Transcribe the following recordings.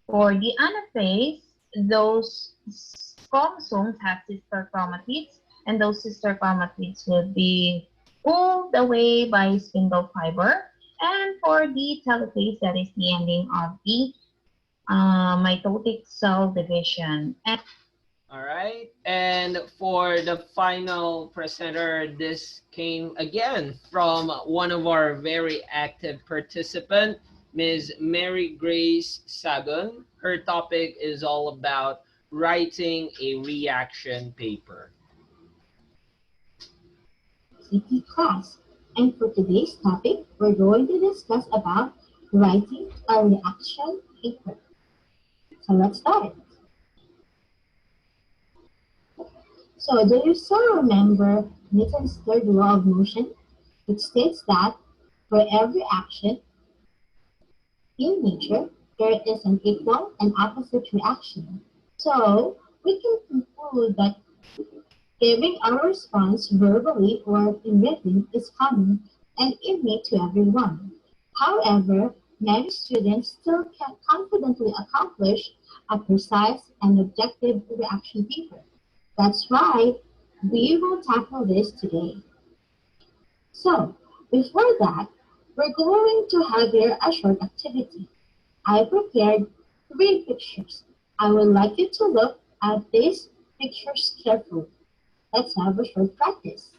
For the anaphase, those chromosomes have sister chromatids, and those sister chromatids will be pulled away by spindle fiber. And for the telophase, that is the ending of the mitotic cell division. And All right. And for the final presenter, this came again from one of our very active participant, Ms. Mary Grace Sagon. Her topic is all about writing a reaction paper. CP class. And for today's topic, we're going to discuss about writing a reaction paper. So let's start. So do you still remember Newton's third law of motion? It states that for every action in nature, there is an equal and opposite reaction. So we can conclude that giving our response verbally or in written is common and innate to everyone. However, many students still can't confidently accomplish a precise and objective reaction paper. That's why we will tackle this today. So, before that, we're going to have here a short activity. I prepared three pictures. I would like you to look at these pictures carefully. Let's have a short practice.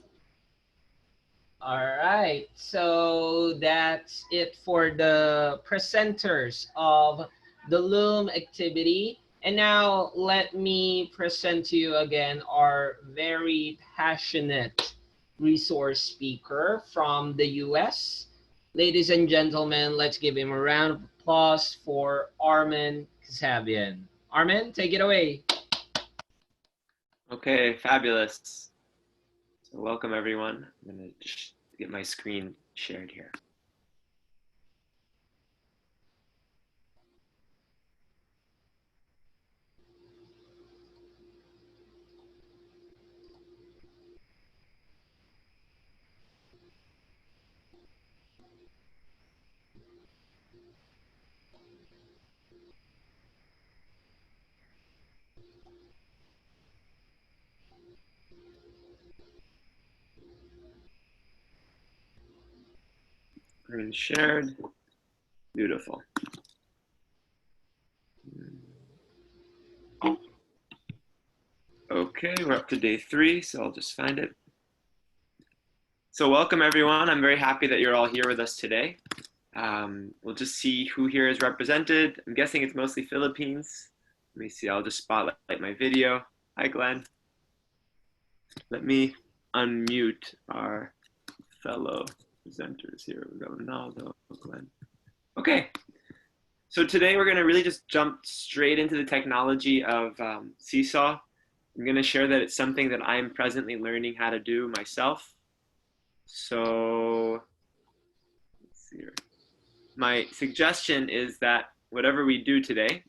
All right, so that's it for the presenters of the Loom activity. And now let me present to you again our very passionate resource speaker from the US. Ladies and gentlemen, let's give him a round of applause for Armin Kasabian. Armin, take it away. Okay, fabulous. So welcome everyone. I'm going to get my screen shared here. Screen shared. Beautiful. Okay, we're up to day 3, so I'll just find it. So welcome everyone. I'm very happy that you're all here with us today. We'll just see who here is represented. I'm guessing it's mostly Philippines. Let me see, I'll just spotlight my video. Hi, Glenn. Let me unmute our fellow presenters here. We got Ronaldo, Glenn. Okay, so today we're going to really just jump straight into the technology of Seesaw. I'm going to share that it's something that I'm presently learning how to do myself. So let's see here. My suggestion is that whatever we do today,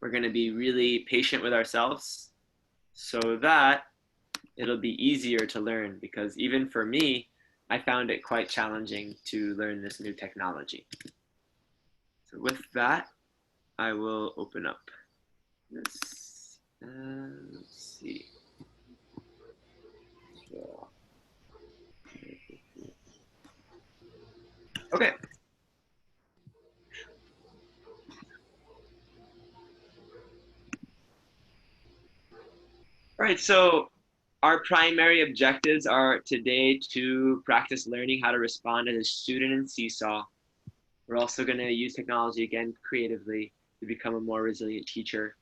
we're going to be really patient with ourselves so that it'll be easier to learn, because even for me, I found it quite challenging to learn this new technology. So with that, I will open up this. Let's see. So, okay. All right, so our primary objectives are today to practice learning how to respond as a student in Seesaw. We're also going to use technology again creatively to become a more resilient teacher.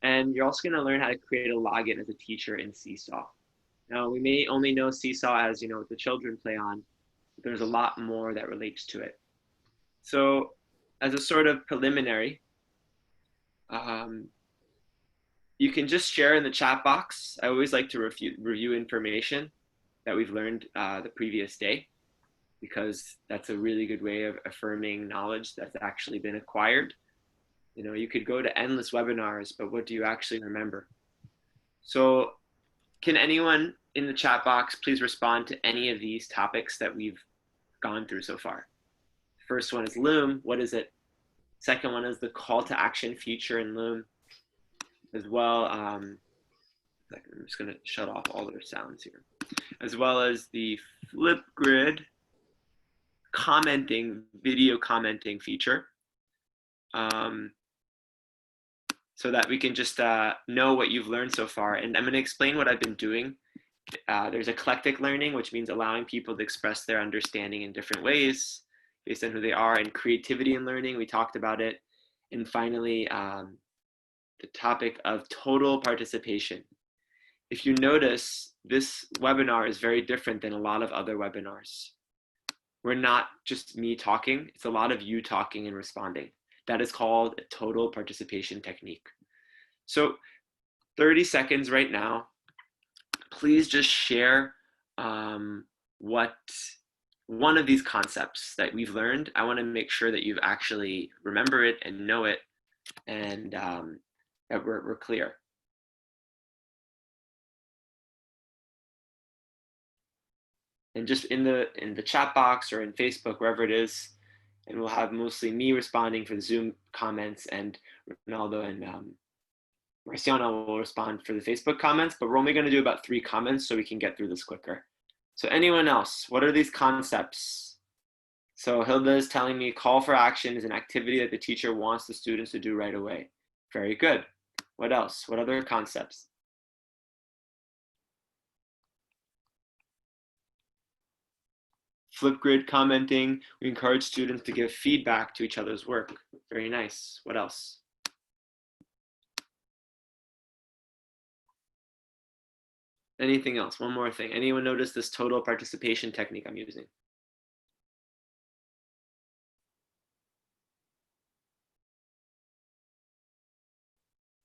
And you're also going to learn how to create a login as a teacher in Seesaw. Now, we may only know Seesaw as, what the children play on, but there's a lot more that relates to it. So as a sort of preliminary, you can just share in the chat box. I always like to review information that we've learned the previous day, because that's a really good way of affirming knowledge that's actually been acquired. You could go to endless webinars, but what do you actually remember? So can anyone in the chat box please respond to any of these topics that we've gone through so far? First one is Loom. What is it? Second one is the call to action feature in Loom as well. I'm just going to shut off all their sounds here. As well as the Flipgrid video commenting feature. So that we can just know what you've learned so far. And I'm going to explain what I've been doing. There's eclectic learning, which means allowing people to express their understanding in different ways based on who they are, and creativity in learning, we talked about it. And finally, the topic of total participation. If you notice, this webinar is very different than a lot of other webinars. We're not just me talking, it's a lot of you talking and responding. That is called a total participation technique. So 30 seconds right now, please just share what one of these concepts that we've learned. I want to make sure that you actually remember it and know it, and that we're clear. And just in the chat box or in Facebook, wherever it is, and we'll have mostly me responding for the Zoom comments, and Ronaldo and Marciano will respond for the Facebook comments, but we're only going to do about 3 comments so we can get through this quicker. So anyone else, what are these concepts? So Hilda is telling me call for action is an activity that the teacher wants the students to do right away. Very good. What else? What other concepts? Flipgrid commenting, we encourage students to give feedback to each other's work. Very nice. What else? Anything else? One more thing. Anyone notice this total participation technique I'm using?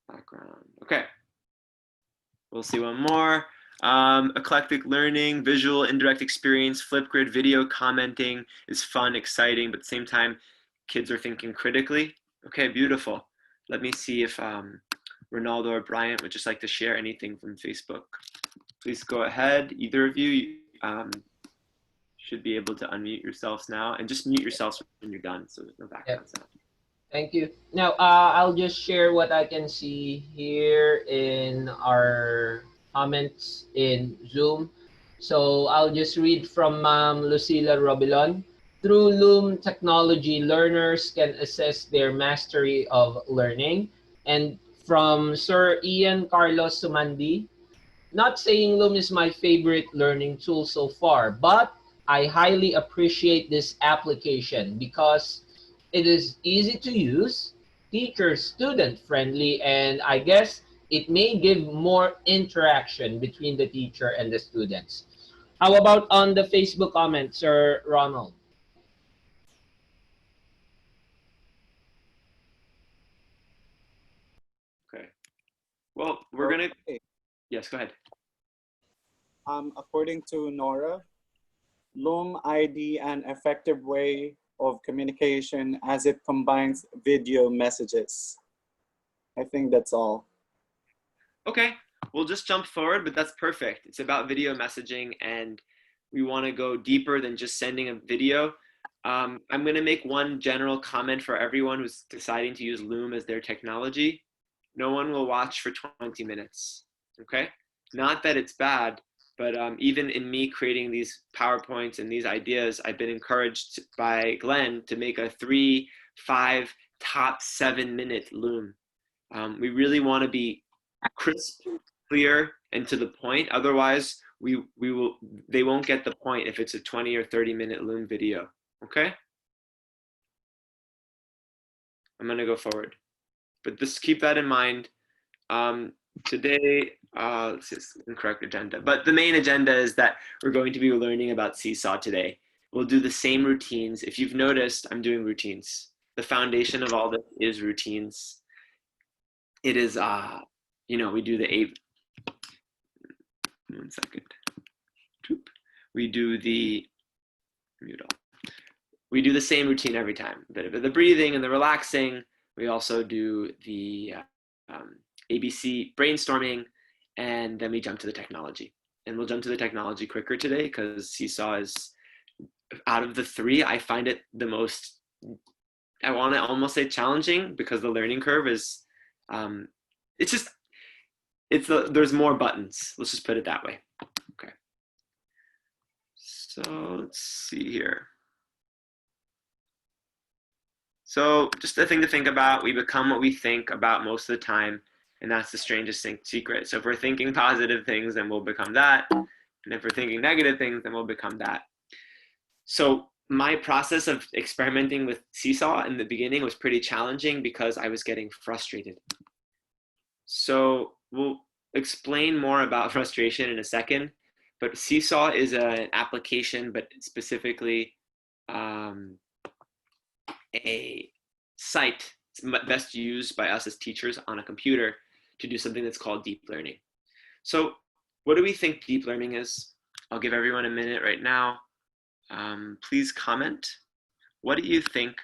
Background. Okay. We'll see one more. Eclectic learning, visual, indirect experience, Flipgrid, video commenting is fun, exciting, but at the same time, kids are thinking critically. Okay, beautiful. Let me see if Ronaldo or Bryant would just like to share anything from Facebook. Please go ahead. Either of you should be able to unmute yourselves now, and just mute yourselves when you're done so there's no background sound. Thank you. Now, I'll just share what I can see here in our comments in Zoom. So I'll just read from Lucila Robilon. Through Loom technology, learners can assess their mastery of learning. And from Sir Ian Carlos Sumandi, not saying Loom is my favorite learning tool so far, but I highly appreciate this application because it is easy to use, teacher-student friendly, and I guess it may give more interaction between the teacher and the students. How about on the Facebook comments, Sir Ronald? Okay. Well, we're gonna. Yes, go ahead. According to Nora, Loom ID an effective way of communication as it combines video messages. I think that's all. Okay, we'll just jump forward, but that's perfect. It's about video messaging, and we want to go deeper than just sending a video. I'm going to make one general comment for everyone who's deciding to use Loom as their technology. No one will watch for 20 minutes, okay? Not that it's bad, but even in me creating these PowerPoints and these ideas, I've been encouraged by Glenn to make a 3, 5, top 7-minute Loom. We really want to be crisp, clear, and to the point. Otherwise, they won't get the point if it's a 20 or 30-minute Loom video. Okay? I'm gonna go forward, but just keep that in mind. Today, it's just incorrect agenda, but the main agenda is that we're going to be learning about Seesaw today. We'll do the same routines. If you've noticed, I'm doing routines. The foundation of all this is routines. It is, we do the 8. 1 second. We do the mute all. We do the same routine every time. A bit of the breathing and the relaxing. We also do the ABC brainstorming, and then we jump to the technology. And we'll jump to the technology quicker today because Seesaw is, out of the 3, I find it the most I want to almost say challenging, because the learning curve is, it's just, there's more buttons. Let's just put it that way. Okay. So let's see here. So just a thing to think about, we become what we think about most of the time, and that's the strangest secret. So if we're thinking positive things, then we'll become that. And if we're thinking negative things, then we'll become that. So my process of experimenting with Seesaw in the beginning was pretty challenging because I was getting frustrated. So we'll explain more about frustration in a second, but Seesaw is an application, but specifically a site best used by us as teachers on a computer to do something that's called deep learning. So what do we think deep learning is? I'll give everyone a minute right now. Please comment. What do you think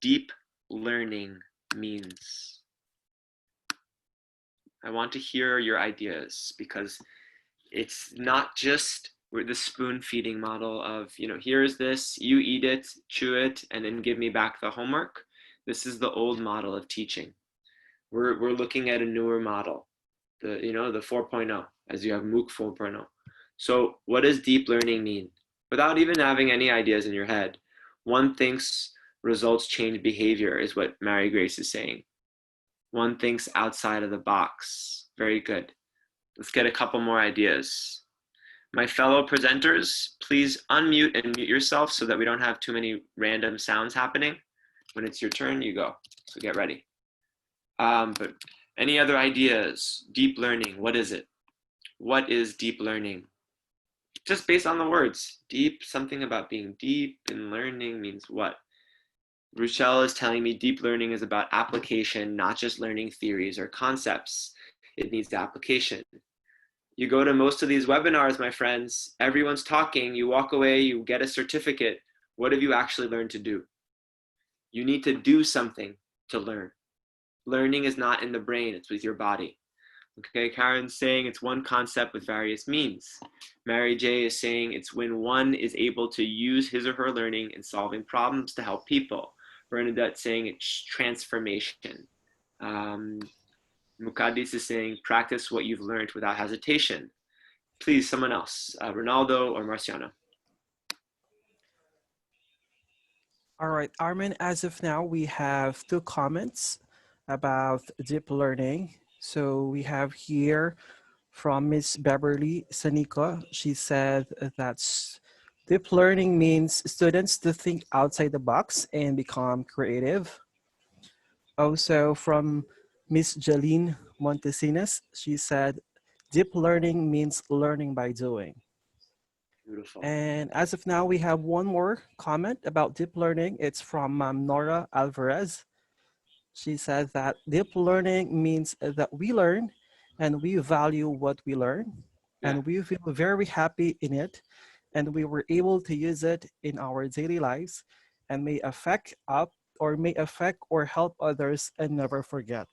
deep learning means? I want to hear your ideas, because it's not just the spoon feeding model of, here's this, you eat it, chew it, and then give me back the homework. This is the old model of teaching. We're looking at a newer model, the 4.0, as you have MOOC 4.0. So what does deep learning mean? Without even having any ideas in your head, one thinks results change behavior is what Mary Grace is saying. One thinks outside of the box. Very good. Let's get a couple more ideas. My fellow presenters, please unmute and mute yourself so that we don't have too many random sounds happening. When it's your turn, you go. So get ready. But any other ideas? Deep learning, what is it? What is deep learning? Just based on the words. Deep, something about being deep, and learning means what? Rochelle is telling me deep learning is about application, not just learning theories or concepts. It needs application. You go to most of these webinars, my friends, everyone's talking, you walk away, you get a certificate. What have you actually learned to do? You need to do something to learn. Learning is not in the brain, it's with your body. Okay, Karen's saying it's one concept with various means. Mary J is saying it's when one is able to use his or her learning in solving problems to help people. Bernadette saying it's transformation. Mukadis is saying practice what you've learned without hesitation. Please, someone else, Ronaldo or Marciano. All right, Armin, as of now, we have 2 comments about deep learning. So we have here from Miss Beverly Sanika. She said that deep learning means students to think outside the box and become creative. Also from Miss Jaline Montesinos, she said deep learning means learning by doing. Beautiful. And as of now, we have one more comment about deep learning. It's from Nora Alvarez. She said that deep learning means that we learn and we value what we learn, and we feel very happy in it, and we were able to use it in our daily lives and may affect or help others and never forget.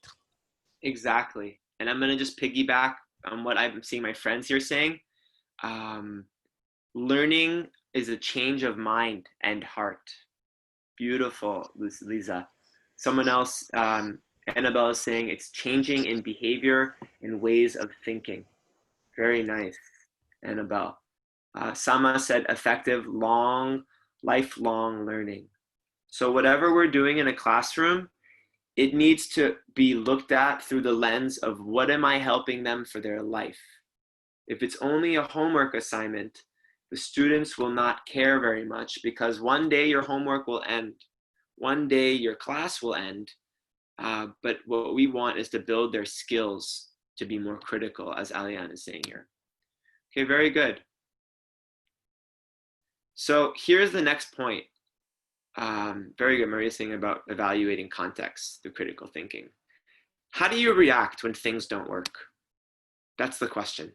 Exactly. And I'm going to just piggyback on what I'm seeing my friends here saying. Learning is a change of mind and heart. Beautiful, Lisa. Someone else, Annabelle is saying it's changing in behavior and ways of thinking. Very nice, Annabelle. Sama said effective, lifelong learning. So whatever we're doing in a classroom, it needs to be looked at through the lens of what am I helping them for their life? If it's only a homework assignment, the students will not care very much, because one day your homework will end. One day your class will end. But what we want is to build their skills to be more critical, as Aliane is saying here. Okay, very good. So here's the next point. Very good, Maria's saying about evaluating context through critical thinking. How do you react when things don't work? That's the question.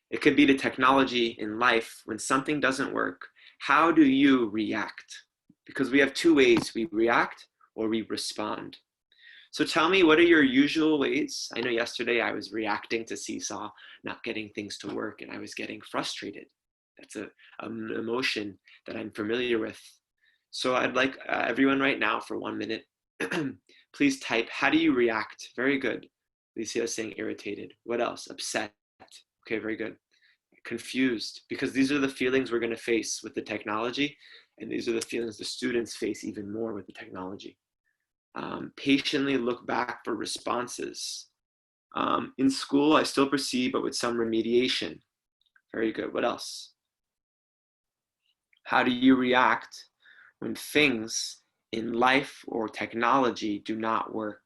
It could be the technology in life. When something doesn't work, how do you react? Because we have 2 ways: we react or we respond. So tell me, what are your usual ways? I know yesterday I was reacting to Seesaw, not getting things to work, and I was getting frustrated. That's an emotion that I'm familiar with. So I'd like everyone right now for 1 minute, please type, how do you react? Very good. Alicia is saying irritated. What else? Upset. Okay, very good. Confused, because these are the feelings we're going to face with the technology, and these are the feelings the students face even more with the technology. Patiently look back for responses. In school, I still proceed, but with some remediation. Very good. What else? How do you react when things in life or technology do not work?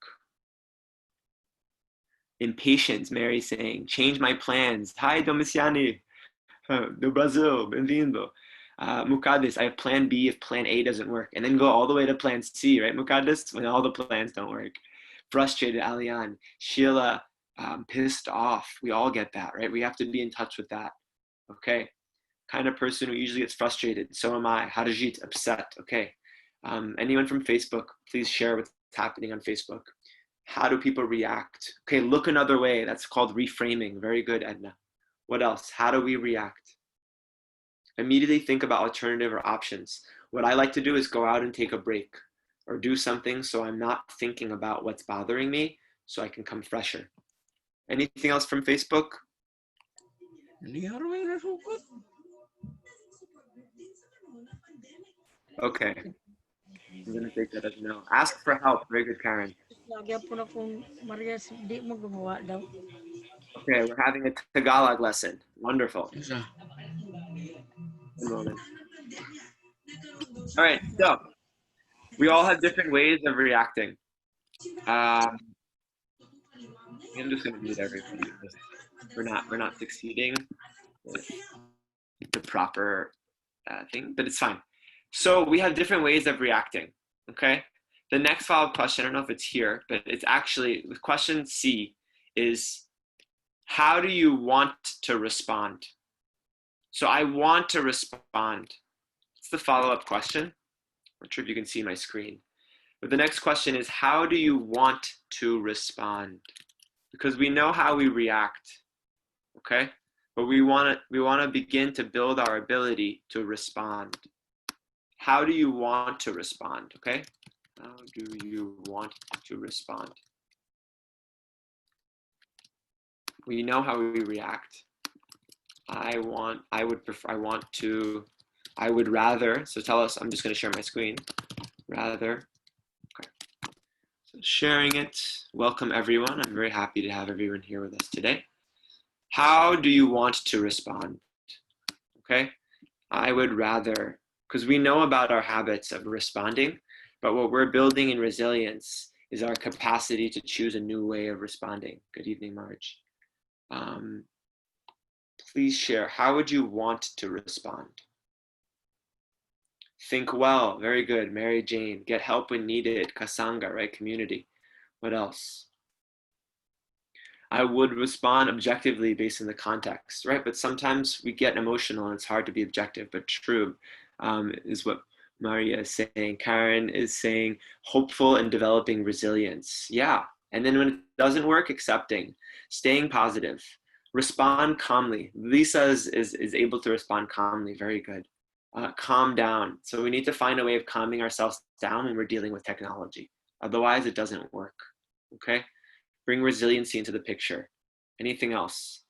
Impatience, Mary saying, change my plans. Hi, Domiciani, do Brazil, bem-vindo. Mukadis, I have plan B if plan A doesn't work, and then go all the way to plan C, right, Mukadis, when all the plans don't work. Frustrated, Alian. Sheila, pissed off. We all get that, right? We have to be in touch with that, okay? Kind of person who usually gets frustrated. So am I. Harajit, upset, okay? Anyone from Facebook, please share what's happening on Facebook. How do people react? Okay, look another way. That's called reframing. Very good, Edna. What else? How do we react? Immediately think about alternative or options. What I like to do is go out and take a break or do something so I'm not thinking about what's bothering me, so I can come fresher. Anything else from Facebook? Okay. I'm going to take that as no. Ask for help. Very good, Karen. Okay, we're having a Tagalog lesson. Wonderful. One moment. All right, so we all have different ways of reacting. I'm just going to mute everybody because we're not succeeding with the proper thing, but it's fine. So we have different ways of reacting. Okay. The next follow-up question, I don't know if it's here, but it's actually with question C is, how do you want to respond? So I want to respond. It's the follow-up question. I'm not sure if you can see my screen. But the next question is, how do you want to respond? Because we know how we react, okay? But we want to begin to build our ability to respond. How do you want to respond, okay? How do you want to respond? We know how we react. I would rather, so tell us, I'm just going to share my screen. Rather, okay. So sharing it, welcome everyone. I'm very happy to have everyone here with us today. How do you want to respond? Okay, I would rather, because we know about our habits of responding, but what we're building in resilience is our capacity to choose a new way of responding. Good evening, Marge. Please share, how would you want to respond? Think well, very good, Mary Jane. Get help when needed, Kasanga, right, community. What else? I would respond objectively based on the context, right? But sometimes we get emotional and it's hard to be objective, but true is what Maria is saying. Karen is saying hopeful and developing resilience. Yeah. And then when it doesn't work, accepting, staying positive, respond calmly. Lisa is able to respond calmly. Very good. Calm down. So we need to find a way of calming ourselves down when we're dealing with technology. Otherwise, it doesn't work. Okay. Bring resiliency into the picture. Anything else?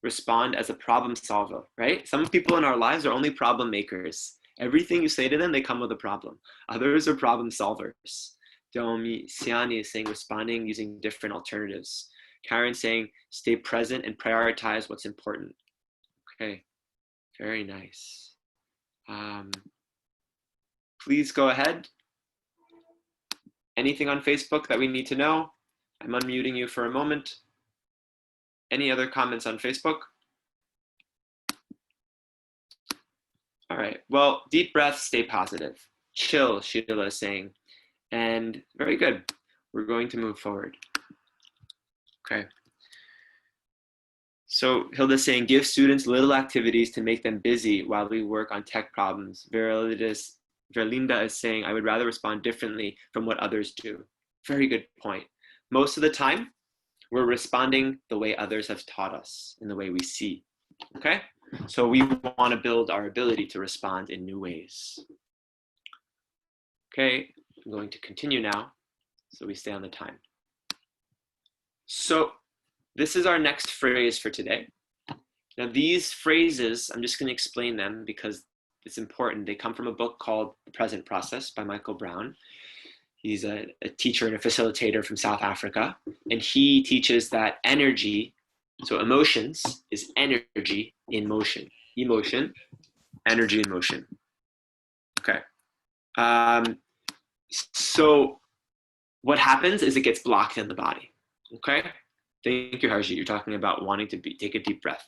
Respond as a problem solver, right? Some people in our lives are only problem makers. Everything you say to them, they come with a problem. Others are problem solvers. Domi Siani is saying responding using different alternatives. Karen saying stay present and prioritize what's important. Okay, very nice. Please go ahead. Anything on Facebook that we need to know? I'm unmuting you for a moment. Any other comments on Facebook? All right, well, deep breaths, stay positive. Chill, Sheila is saying. And very good, we're going to move forward. Okay. So Hilda's saying, give students little activities to make them busy while we work on tech problems. Verlinda is saying, I would rather respond differently from what others do. Very good point. Most of the time, we're responding the way others have taught us, in the way we see, okay? So we want to build our ability to respond in new ways. Okay, I'm going to continue now so we stay on the time. So this is our next phrase for today. Now these phrases, I'm just going to explain them because it's important. They come from a book called The Present Process by Michael Brown. He's a teacher and a facilitator from South Africa, and he teaches that energy, so emotions, is energy in motion. Emotion, energy in motion. Okay. So what happens is it gets blocked in the body. Okay. Thank you, Harjit. You're talking about wanting to take a deep breath.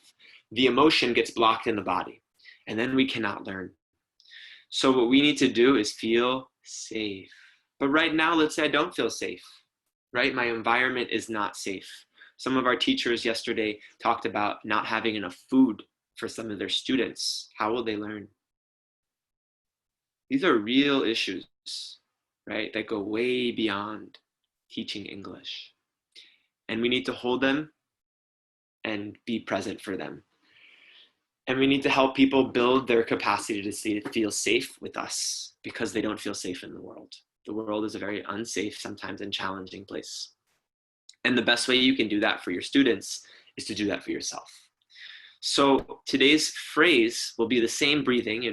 The emotion gets blocked in the body, and then we cannot learn. So what we need to do is feel safe. But right now, let's say I don't feel safe, right? My environment is not safe. Some of our teachers yesterday talked about not having enough food for some of their students. How will they learn? These are real issues, right? That go way beyond teaching English. And we need to hold them and be present for them. And we need to help people build their capacity to feel safe with us because they don't feel safe in the world. The world is a very unsafe, sometimes and challenging place. And the best way you can do that for your students is to do that for yourself. So today's phrase will be the same breathing,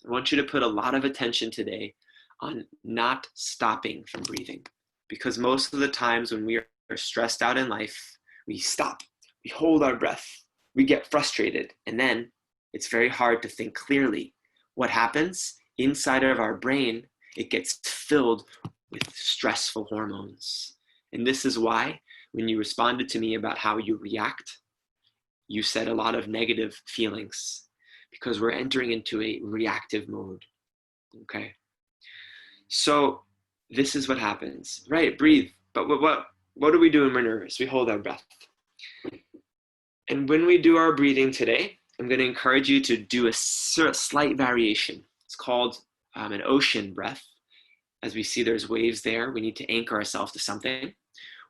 I want you to put a lot of attention today on not stopping from breathing. Because most of the times when we are stressed out in life, we stop, we hold our breath, we get frustrated, and then it's very hard to think clearly. What happens? Inside of our brain, it gets filled with stressful hormones. And this is why when you responded to me about how you react, you said a lot of negative feelings because we're entering into a reactive mode, okay? So this is what happens, right? Breathe, but what do we do when we're nervous? We hold our breath. And when we do our breathing today, I'm going to encourage you to do a slight variation. It's called an ocean breath. As we see there's waves there, we need to anchor ourselves to something.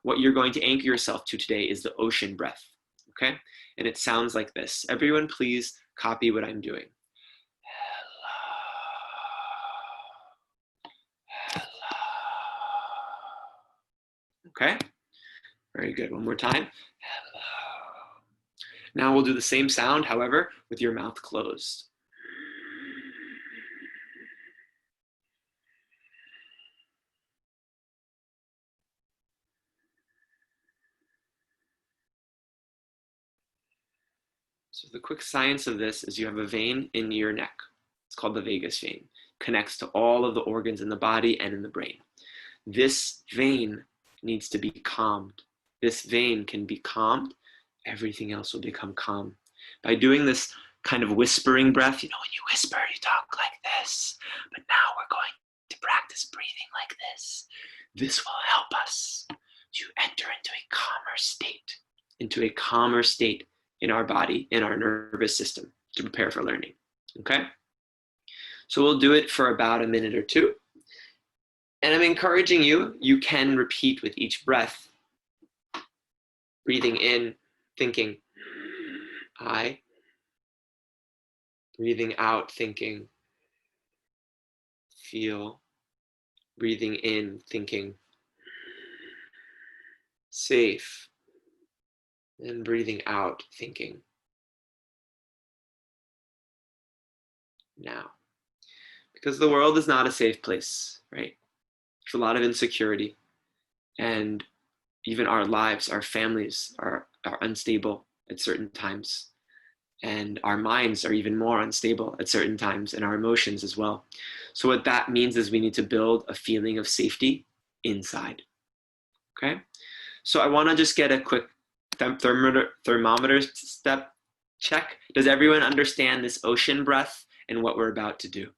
What you're going to anchor yourself to today is the ocean breath, okay? And it sounds like this. Everyone please copy what I'm doing. Okay, very good. One more time. Now we'll do the same sound, however, with your mouth closed. So the quick science of this is you have a vein in your neck. It's called the vagus vein. Connects to all of the organs in the body and in the brain. This vein needs to be calmed. This vein can be calmed, everything else will become calm. By doing this kind of whispering breath, when you whisper, you talk like this, but now we're going to practice breathing like this. This will help us to enter into a calmer state in our body, in our nervous system to prepare for learning, okay? So we'll do it for about a minute or two. And I'm encouraging you can repeat with each breath, breathing in, thinking, I, breathing out, thinking, feel, breathing in, thinking, safe, and breathing out, thinking, now. Because the world is not a safe place, right? There's a lot of insecurity, and even our lives, our families are unstable at certain times, and our minds are even more unstable at certain times, and our emotions as well. So what that means is we need to build a feeling of safety inside, okay? So I wanna just get a quick thermometer step check. Does everyone understand this ocean breath and what we're about to do?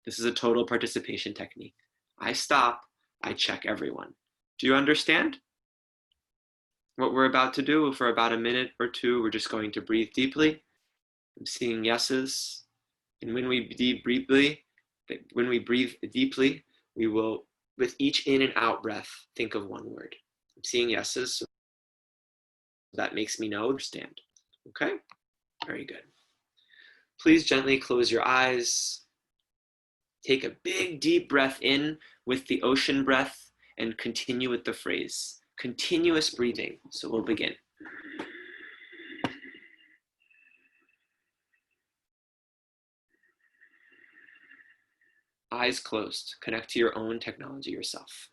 This is a total participation technique. I stop, I check everyone. Do you understand what we're about to do? For about a minute or two, we're just going to breathe deeply. I'm seeing yeses. And when we breathe deeply, we will, with each in and out breath, think of one word. I'm seeing yeses, so that makes me know, understand. Okay? Very good. Please gently close your eyes. Take a big deep breath in with the ocean breath and continue with the phrase. Continuous breathing. So we'll begin. Eyes closed. Connect to your own technology yourself.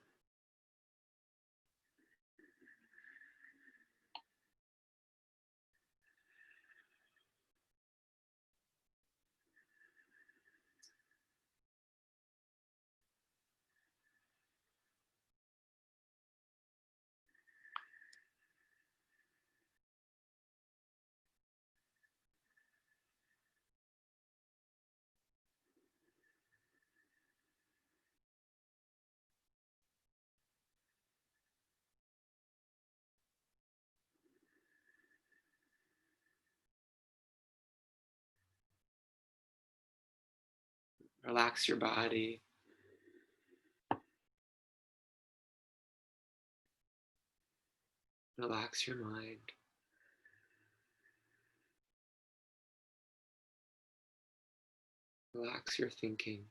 Relax your body. Relax your mind. Relax your thinking.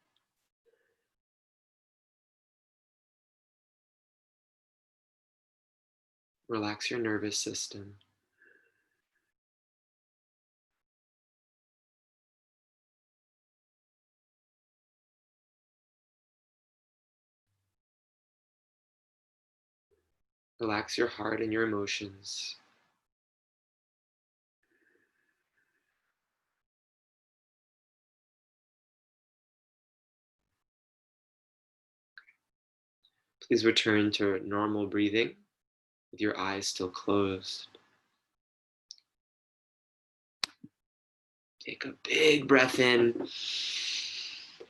Relax your nervous system. Relax your heart and your emotions. Please return to normal breathing with your eyes still closed. Take a big breath in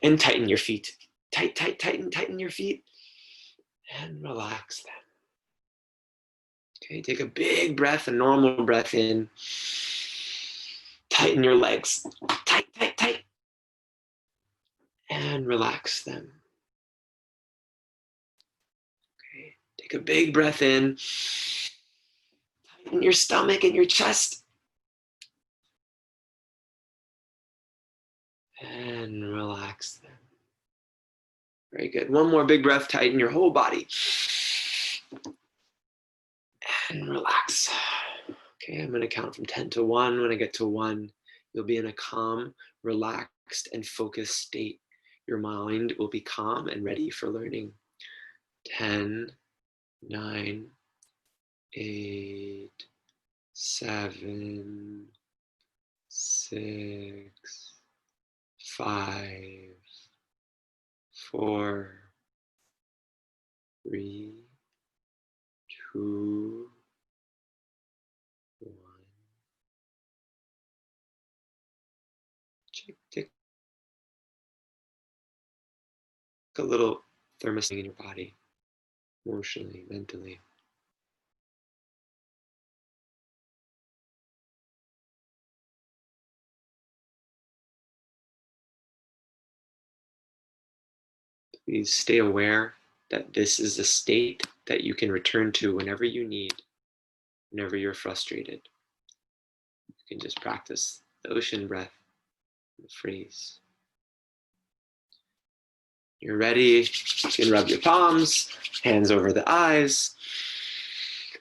and tighten your feet. Tighten your feet and relax them. Okay, take a big breath, a normal breath in. Tighten your legs. Tight. And relax them. Okay, take a big breath in. Tighten your stomach and your chest. And relax them. Very good. One more big breath, tighten your whole body. And relax. Okay, I'm going to count from 10 to 1. When I get to 1, you'll be in a calm, relaxed, and focused state. Your mind will be calm and ready for learning. 10, 9, 8, 7, 6, 5, 4, 3, 2, 1. Take a little thermostat in your body, emotionally, mentally. Please stay aware that this is a state that you can return to whenever you need, whenever you're frustrated. You can just practice the ocean breath, the phrase. You're ready, you can rub your palms, hands over the eyes.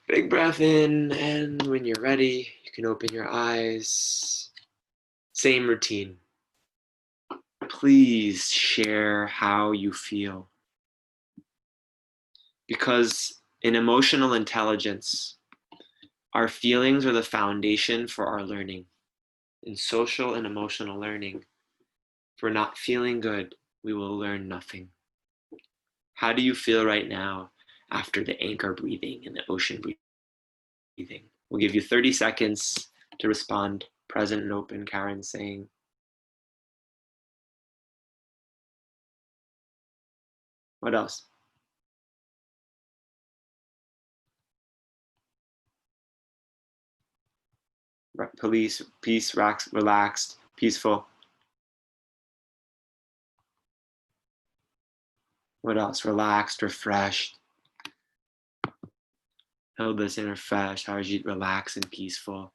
Big breath in, and when you're ready, you can open your eyes. Same routine. Please share how you feel. Because in emotional intelligence, our feelings are the foundation for our learning. In social and emotional learning, if we're not feeling good, we will learn nothing. How do you feel right now after the anchor breathing and the ocean breathing? We'll give you 30 seconds to respond. Present and open, Karen's saying. What else? Police, peace, relaxed, peaceful. What else? Relaxed, refreshed. Hilda saying refreshed. Harjit, relaxed and peaceful.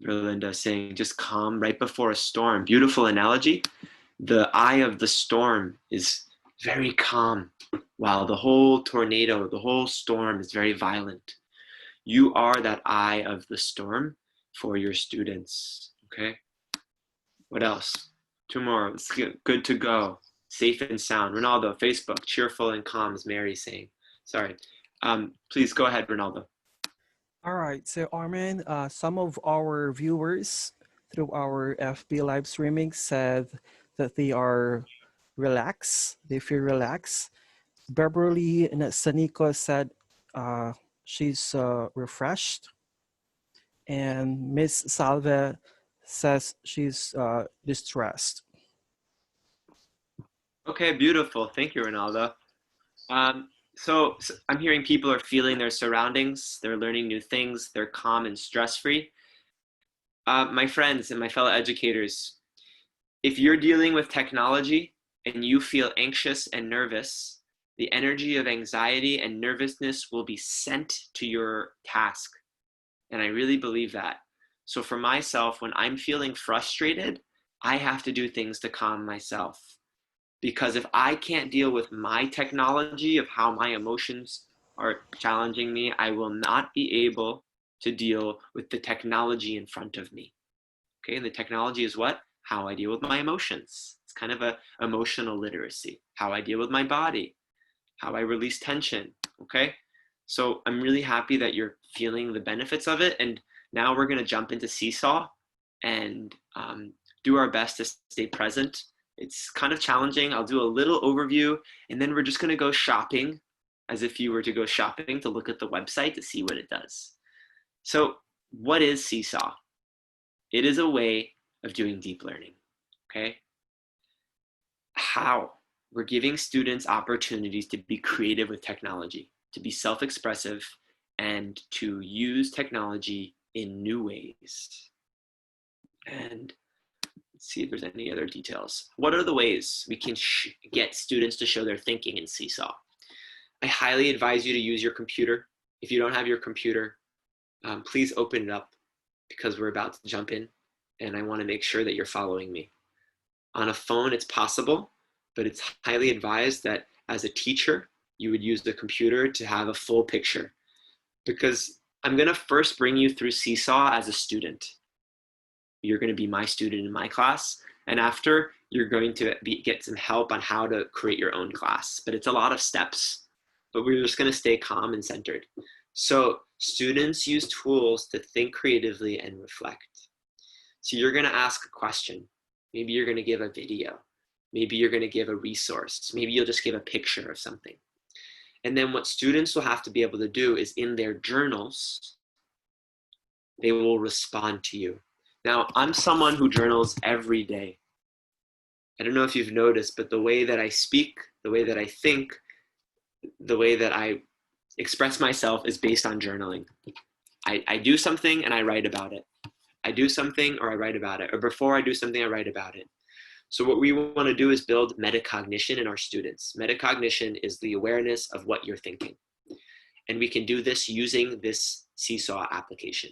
Verlinda saying just calm right before a storm. Beautiful analogy. The eye of the storm is very calm, while the whole tornado, the whole storm is very violent. You are that eye of the storm for your students, okay? What else? Two more. It's good to go. Safe and sound. Ronaldo, Facebook, cheerful and calm, is Mary saying. Sorry. Please go ahead, Ronaldo. All right, so Armin, some of our viewers through our FB live streaming said that they are relaxed, they feel relaxed. Beverly and Saniko said she's refreshed. And Miss Salve says she's distressed. Okay, beautiful. Thank you, Ronaldo. So I'm hearing people are feeling their surroundings, they're learning new things, they're calm and stress-free. My friends and my fellow educators, if you're dealing with technology and you feel anxious and nervous, the energy of anxiety and nervousness will be sent to your task. And I really believe that. So for myself, when I'm feeling frustrated, I have to do things to calm myself. Because if I can't deal with my technology of how my emotions are challenging me, I will not be able to deal with the technology in front of me. Okay, and the technology is what? How I deal with my emotions. It's kind of a emotional literacy. How I deal with my body, how I release tension, okay? So I'm really happy that you're feeling the benefits of it. And now we're gonna jump into Seesaw and do our best to stay present. It's kind of challenging. I'll do a little overview and then we're just gonna go shopping as if you were to go shopping to look at the website to see what it does. So what is Seesaw? It is a way of doing deep learning, okay? How? We're giving students opportunities to be creative with technology, to be self-expressive, and to use technology in new ways. And let's see if there's any other details. What are the ways we can get students to show their thinking in Seesaw? I highly advise you to use your computer. If you don't have your computer, please open it up because we're about to jump in and I want to make sure that you're following me. On a phone, it's possible, but it's highly advised that as a teacher, you would use the computer to have a full picture because I'm going to first bring you through Seesaw as a student. You're going to be my student in my class, and after, you're going to get some help on how to create your own class, but it's a lot of steps, but we're just going to stay calm and centered. So students use tools to think creatively and reflect. So you're going to ask a question. Maybe you're going to give a video. Maybe you're going to give a resource. Maybe you'll just give a picture of something. And then what students will have to be able to do is in their journals, they will respond to you. Now, I'm someone who journals every day. I don't know if you've noticed, but the way that I speak, the way that I think, the way that I express myself is based on journaling. I do something and I write about it. I do something or I write about it. Or before I do something, I write about it. So what we want to do is build metacognition in our students. Metacognition is the awareness of what you're thinking. And we can do this using this Seesaw application.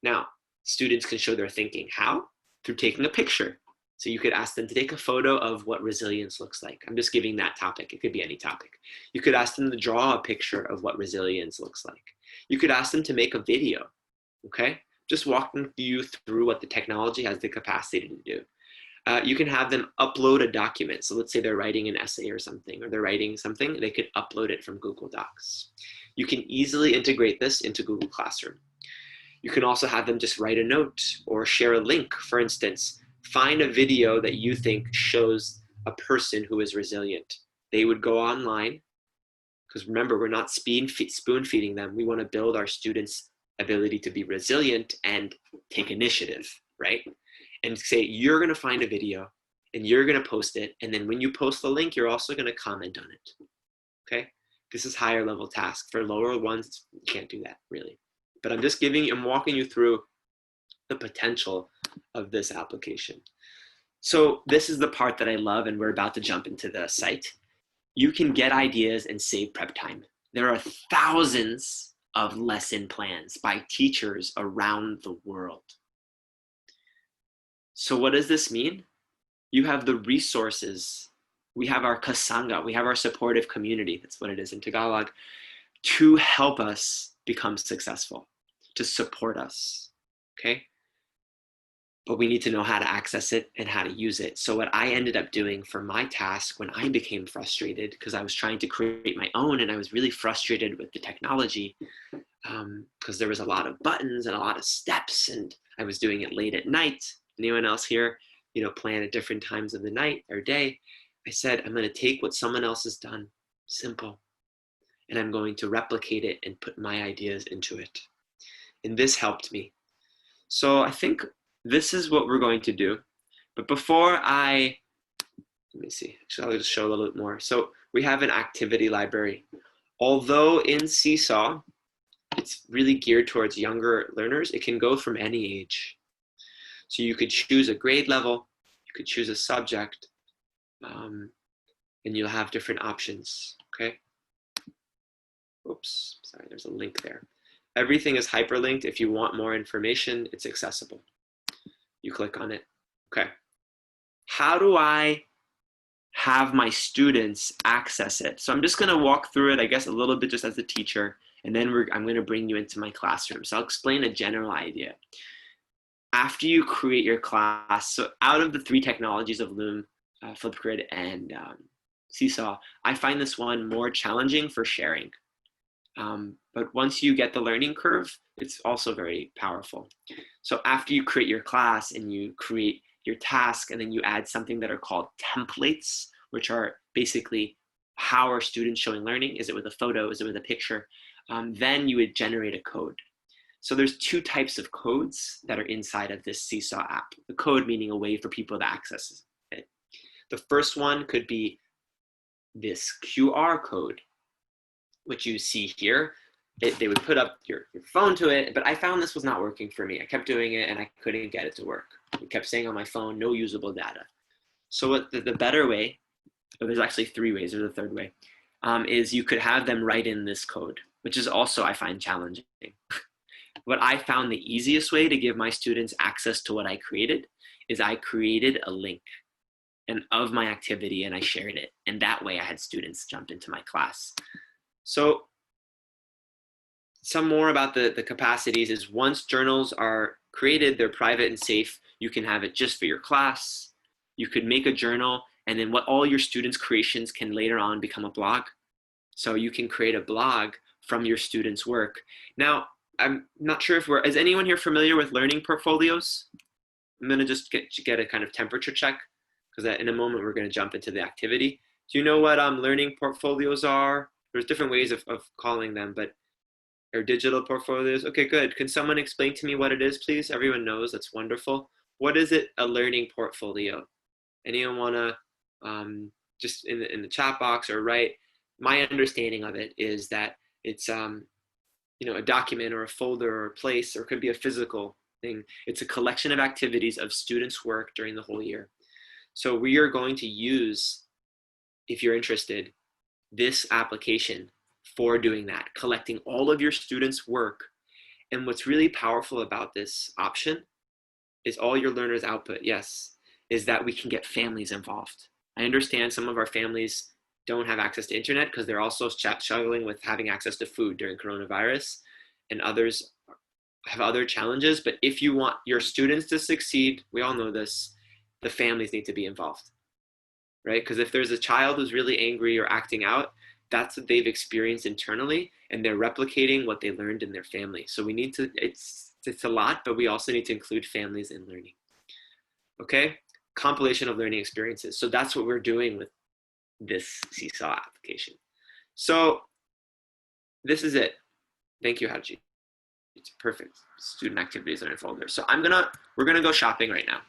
Now, students can show their thinking. How? Through taking a picture. So you could ask them to take a photo of what resilience looks like. I'm just giving that topic. It could be any topic. You could ask them to draw a picture of what resilience looks like. You could ask them to make a video, okay? Just walking you through what the technology has the capacity to do. You can have them upload a document. So let's say they're writing an essay or something, or they're writing something, they could upload it from Google Docs. You can easily integrate this into Google Classroom. You can also have them just write a note or share a link. For instance, find a video that you think shows a person who is resilient. They would go online, because remember, we're not spoon feeding them. We want to build our students' ability to be resilient and take initiative, right? And say, you're going to find a video and you're going to post it. And then when you post the link, you're also going to comment on it, okay? This is higher level task. For lower ones, you can't do that really. But I'm walking you through the potential of this application. So this is the part that I love, and we're about to jump into the site. You can get ideas and save prep time. There are thousands of lesson plans by teachers around the world. So what does this mean? you have the resources. We have our kasanga, we have our supportive community, that's what it is in Tagalog, to help us become successful, to support us, okay? But we need to know how to access it and how to use it. So what I ended up doing for my task when I became frustrated, because I was trying to create my own and I was really frustrated with the technology, because there was a lot of buttons and a lot of steps and I was doing it late at night. Anyone else here, plan at different times of the night or day? I said, I'm going to take what someone else has done, simple, and I'm going to replicate it and put my ideas into it. And this helped me. So I think this is what we're going to do. But before let me see, actually I'll just show a little bit more. So we have an activity library. Although in Seesaw, it's really geared towards younger learners, it can go from any age. So you could choose a grade level, you could choose a subject, and you'll have different options, okay? Oops, sorry, there's a link there. Everything is hyperlinked. If you want more information, it's accessible. You click on it. Okay. How do I have my students access it? So I'm just going to walk through it, I guess, a little bit just as a teacher, and then I'm going to bring you into my classroom. So I'll explain a general idea. After you create your class, so out of the 3 technologies of Loom, Flipgrid, and Seesaw, I find this one more challenging for sharing. But once you get the learning curve, it's also very powerful. So after you create your class and you create your task, and then you add something that are called templates, which are basically how are students showing learning? Is it with a photo? Is it with a picture? Then you would generate a code. So there's 2 types of codes that are inside of this Seesaw app. The code meaning a way for people to access it. The first one could be this QR code, which you see here. They would put up your phone to it, but I found this was not working for me. I kept doing it and I couldn't get it to work. It kept saying on my phone, no usable data. So what the better way, there's actually 3 ways, there's a third way, is you could have them write in this code, which is also, I find, challenging. What I found the easiest way to give my students access to what I created is I created a link of my activity and I shared it. And that way I had students jump into my class. So some more about the capacities is once journals are created, they're private and safe. You can have it just for your class. You could make a journal, and then all your students' creations can later on become a blog. So you can create a blog from your students' work. Now, I'm not sure is anyone here familiar with learning portfolios? I'm gonna just get a kind of temperature check, because in a moment we're gonna jump into the activity. Do you know what learning portfolios are? There's different ways of calling them, but or digital portfolios. Okay, good. Can someone explain to me what it is, please? Everyone knows, that's wonderful. What is it, a learning portfolio? Anyone wanna just in the chat box or write? My understanding of it is that it's a document or a folder or a place, or it could be a physical thing. It's a collection of activities of students' work during the whole year. So we are going to use, if you're interested, this application for doing that, collecting all of your students' work. And what's really powerful about this option is all your learners' output, yes, is that we can get families involved. I understand some of our families don't have access to internet because they're also struggling with having access to food during coronavirus, and others have other challenges. But if you want your students to succeed, we all know this, the families need to be involved, right? Because if there's a child who's really angry or acting out, that's what they've experienced internally, and they're replicating what they learned in their family. So we need to, it's a lot, but we also need to include families in learning. Okay, compilation of learning experiences. So that's what we're doing with this Seesaw application. So this is it. Thank you, Haji. It's perfect. Student activities are in a folder. So we're gonna go shopping right now.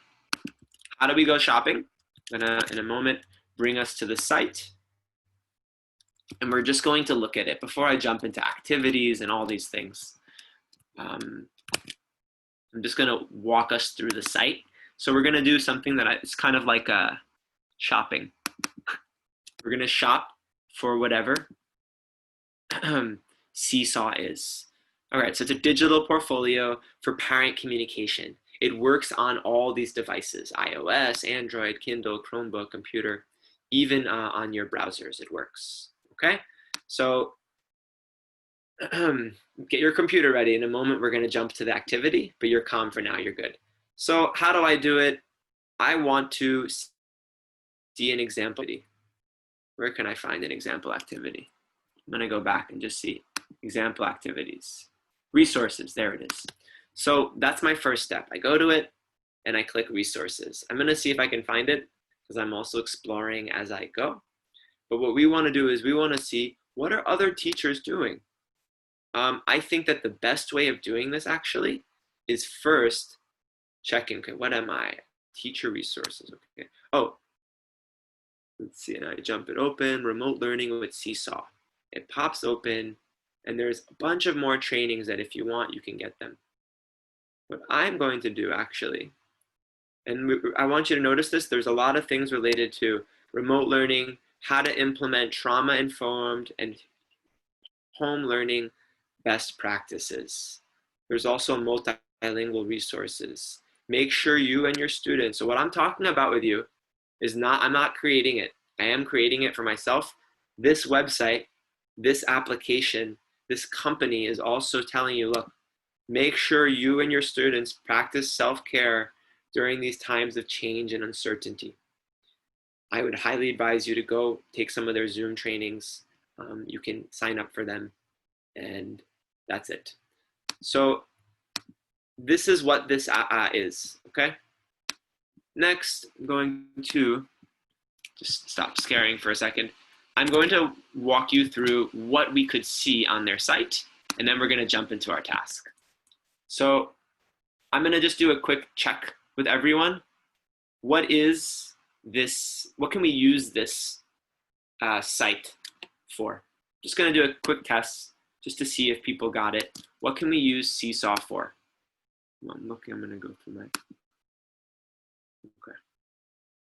How do we go shopping? I'm gonna, in a moment, bring us to the site. And we're just going to look at it before I jump into activities and all these things. I'm just gonna walk us through the site. So we're gonna do something that it's kind of like shopping. We're gonna shop for whatever Seesaw is. All right, so it's a digital portfolio for parent communication. It works on all these devices, iOS, Android, Kindle, Chromebook, computer, even on your browsers, it works, okay? So get your computer ready. In a moment, we're gonna jump to the activity, but you're calm for now, you're good. So how do I do it? I want to see an example. Where can I find an example activity? I'm gonna go back and just see example activities. Resources, there it is. So that's my first step. I go to it and I click resources. I'm gonna see if I can find it because I'm also exploring as I go. But what we wanna do is we wanna see what are other teachers doing? I think that the best way of doing this actually is first checking, okay, what am I? Teacher resources, okay. Oh, let's see, and I jump it open, remote learning with Seesaw. It pops open, and there's a bunch of more trainings that if you want, you can get them. What I'm going to do actually, and I want you to notice this, there's a lot of things related to remote learning, how to implement trauma-informed and home learning best practices. There's also multilingual resources. Make sure you and your students, so what I'm talking about with you is not, I'm not creating it. I am creating it for myself. This website, this application, this company is also telling you, look, make sure you and your students practice self-care during these times of change and uncertainty. I would highly advise you to go take some of their Zoom trainings. You can sign up for them, and that's it. So this is what this is, okay? Next, I'm going to just stop scaring for a second. I'm going to walk you through what we could see on their site, and then we're going to jump into our task. So I'm going to just do a quick check with everyone. What is this? What can we use this site for? Just going to do a quick test just to see if people got it. What can we use Seesaw for? I'm looking, I'm going to go through my, okay.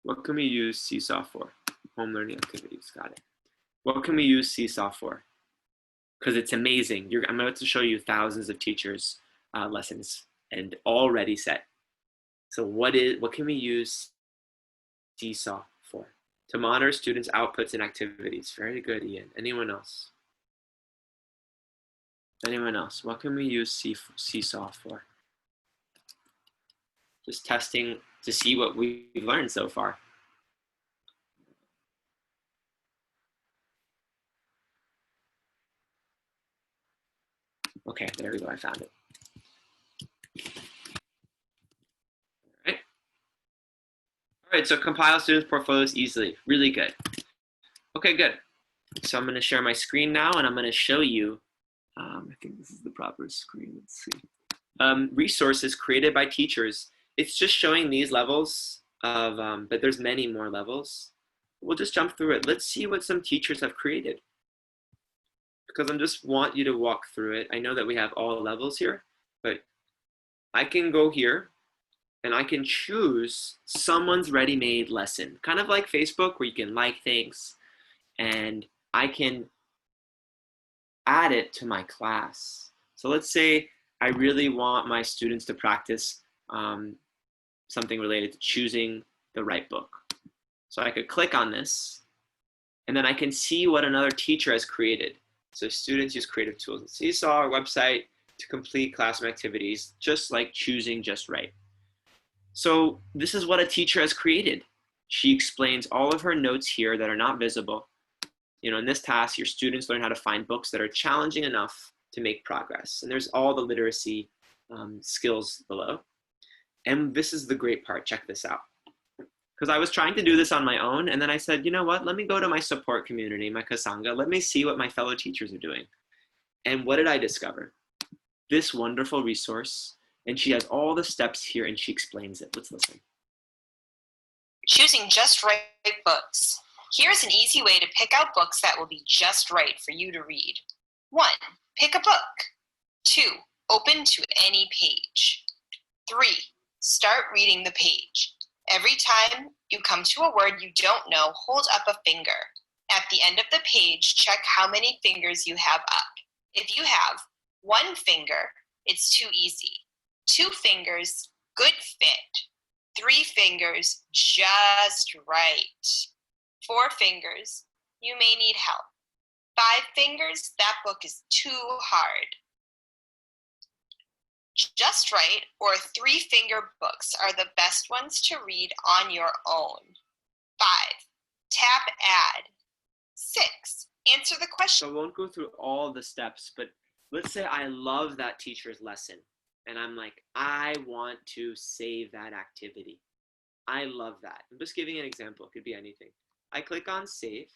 What can we use Seesaw for? Home learning activities, got it. What can we use Seesaw for? Because it's amazing. I'm about to show you thousands of teachers' lessons and already set. So what can we use Seesaw for? To monitor students' outputs and activities. Very good, Ian. Anyone else? Anyone else? What can we use Seesaw for? Just testing to see what we've learned so far. Okay, there we go, I found it. All right, so compile students' portfolios easily, really good. Okay, good. So I'm gonna share my screen now and I'm gonna show you, I think this is the proper screen, let's see. Resources created by teachers. It's just showing these levels of, but there's many more levels. We'll just jump through it. Let's see what some teachers have created. Because I just want you to walk through it. I know that we have all levels here, but I can go here and I can choose someone's ready-made lesson. Kind of like Facebook where you can like things and I can add it to my class. So let's say I really want my students to practice something related to choosing the right book. So I could click on this and then I can see what another teacher has created. So students use creative tools in Seesaw, our website, to complete classroom activities, just like choosing just right. So this is what a teacher has created. She explains all of her notes here that are not visible. You know, in this task, your students learn how to find books that are challenging enough to make progress. And there's all the literacy skills below. And this is the great part, check this out. Because I was trying to do this on my own, and then I said, you know what, let me go to my support community, my Kasanga, let me see what my fellow teachers are doing. And what did I discover? This wonderful resource, and she has all the steps here, and she explains it. Let's listen. Choosing just right books. Here's an easy way to pick out books that will be just right for you to read. 1. Pick a book. 2. Open to any page. 3. Start reading the page. Every time you come to a word you don't know, hold up a finger. At the end of the page, check how many fingers you have up. If you have 1 finger, it's too easy. 2 fingers, Good fit. 3 fingers, just right. 4 fingers, you may need help. 5 fingers, that book is too hard. Just right or 3-finger books are the best ones to read on your own. 5, tap add. 6, answer the question. So I won't go through all the steps, but let's say I love that teacher's lesson and I'm like, I want to save that activity. I love that. I'm just giving an example. It could be anything. I click on save,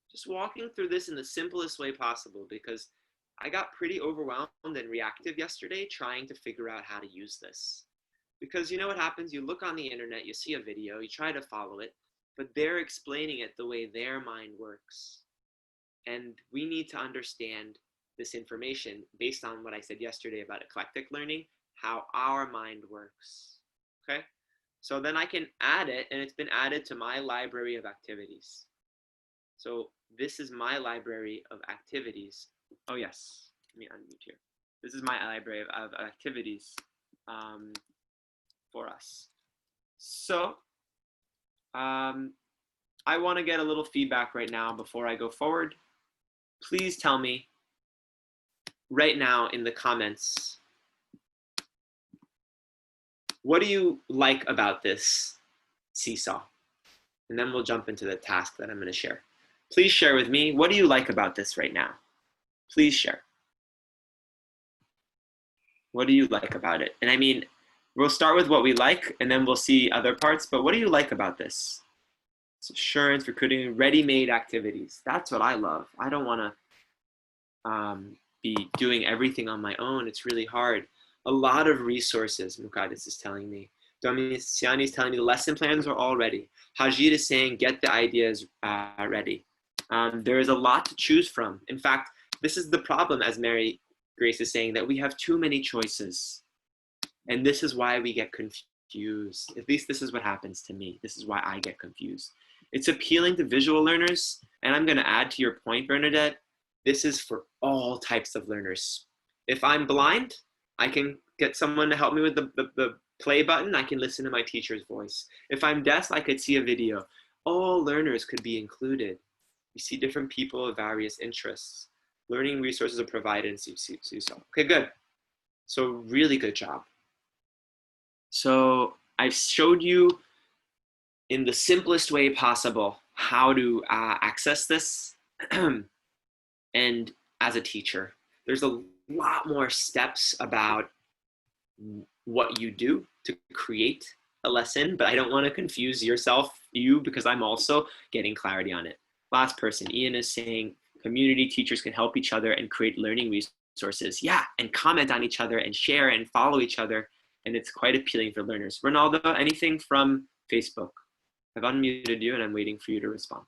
just walking through this in the simplest way possible because I got pretty overwhelmed and reactive yesterday trying to figure out how to use this. Because you know what happens? You look on the internet, you see a video, you try to follow it, but they're explaining it the way their mind works. And we need to understand this information based on what I said yesterday about eclectic learning, how our mind works, okay? So then I can add it, and it's been added to my library of activities. So this is my library of activities. Oh yes, let me unmute here. This is my library of activities for us. So I want to get a little feedback right now before I go forward. Please tell me right now in the comments, what do you like about this Seesaw? And then we'll jump into the task that I'm going to share. Please share with me, what do you like about this right now? Please share. What do you like about it? And I mean, we'll start with what we like and then we'll see other parts, but what do you like about this? It's assurance, recruiting, ready-made activities. That's what I love. I don't want to be doing everything on my own. It's really hard. A lot of resources, Mukadis is telling me. Siani is telling me the lesson plans are all ready. Hajid is saying, get the ideas ready. There is a lot to choose from. In fact, this is the problem, as Mary Grace is saying, that we have too many choices. And this is why we get confused. At least this is what happens to me. This is why I get confused. It's appealing to visual learners. And I'm going to add to your point, Bernadette, this is for all types of learners. If I'm blind, I can get someone to help me with the play button. I can listen to my teacher's voice. If I'm deaf, I could see a video. All learners could be included. You see different people of various interests. Learning resources are provided in Seesaw. Okay, good. So really good job. So I've showed you in the simplest way possible how to access this. And as a teacher, there's a lot more steps about what you do to create a lesson, but I don't want to confuse you, because I'm also getting clarity on it. Last person, Ian is saying community teachers can help each other and create learning resources. Yeah, and comment on each other and share and follow each other. And it's quite appealing for learners. Ronaldo, anything from Facebook? I've unmuted you and I'm waiting for you to respond.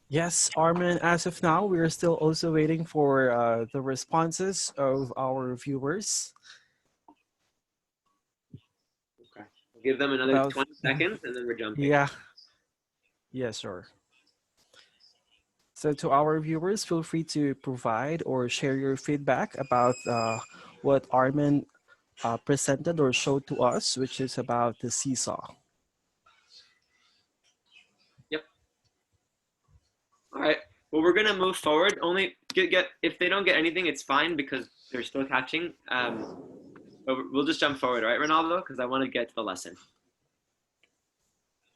Yes, Armin, as of now, we are still also waiting for the responses of our viewers. Okay, we'll give them another 20 seconds and then we're jumping. Yeah. Yes, sir. So to our viewers, feel free to provide or share your feedback about what Armin presented or showed to us, which is about the Seesaw. Yep. All right. Well, we're gonna move forward. Only get if they don't get anything, it's fine because they're still catching. But we'll just jump forward, all right, Ronaldo? Because I want to get to the lesson.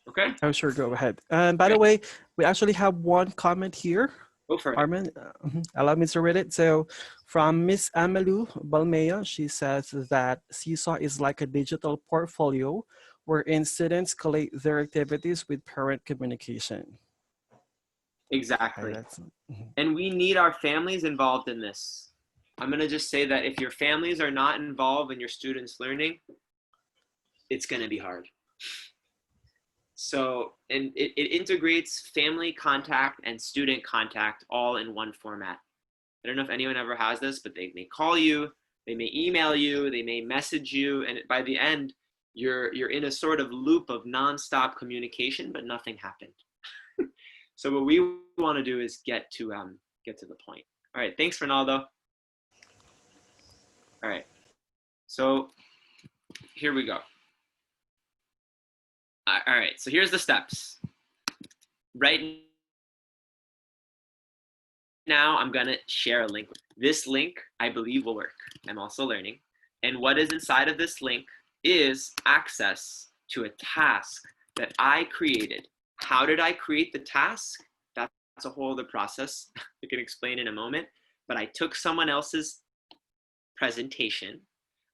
Okay. Oh, sure. Go ahead. And by the way, we actually have one comment here. Go for it. Armin, allow me to read it. So from Miss Amelou Balmea, she says that Seesaw is like a digital portfolio wherein students collate their activities with parent communication. Exactly. Okay, and we need our families involved in this. I'm going to just say that if your families are not involved in your students' learning, it's going to be hard. So, and it integrates family contact and student contact all in one format. I don't know if anyone ever has this, but they may call you, they may email you, they may message you, and by the end, you're in a sort of loop of nonstop communication, but nothing happened. So what we want to do is get to the point. All right, thanks, Ronaldo. All right, So here we go. All right, so here's the steps. Right now, I'm gonna share a link. This link, I believe, will work. I'm also learning. And what is inside of this link is access to a task that I created. How did I create the task? That's a whole other process I can explain in a moment. But I took someone else's presentation,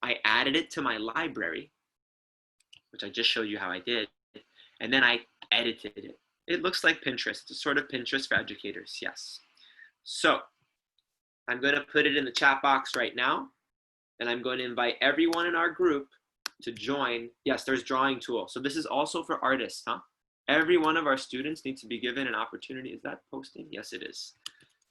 I added it to my library, which I just showed you how I did, and then I edited it. It looks like Pinterest. It's a sort of Pinterest for educators, yes. So I'm going to put it in the chat box right now, and I'm going to invite everyone in our group to join. Yes, there's drawing tool. So this is also for artists, huh? Every one of our students needs to be given an opportunity. Is that posting? Yes, it is.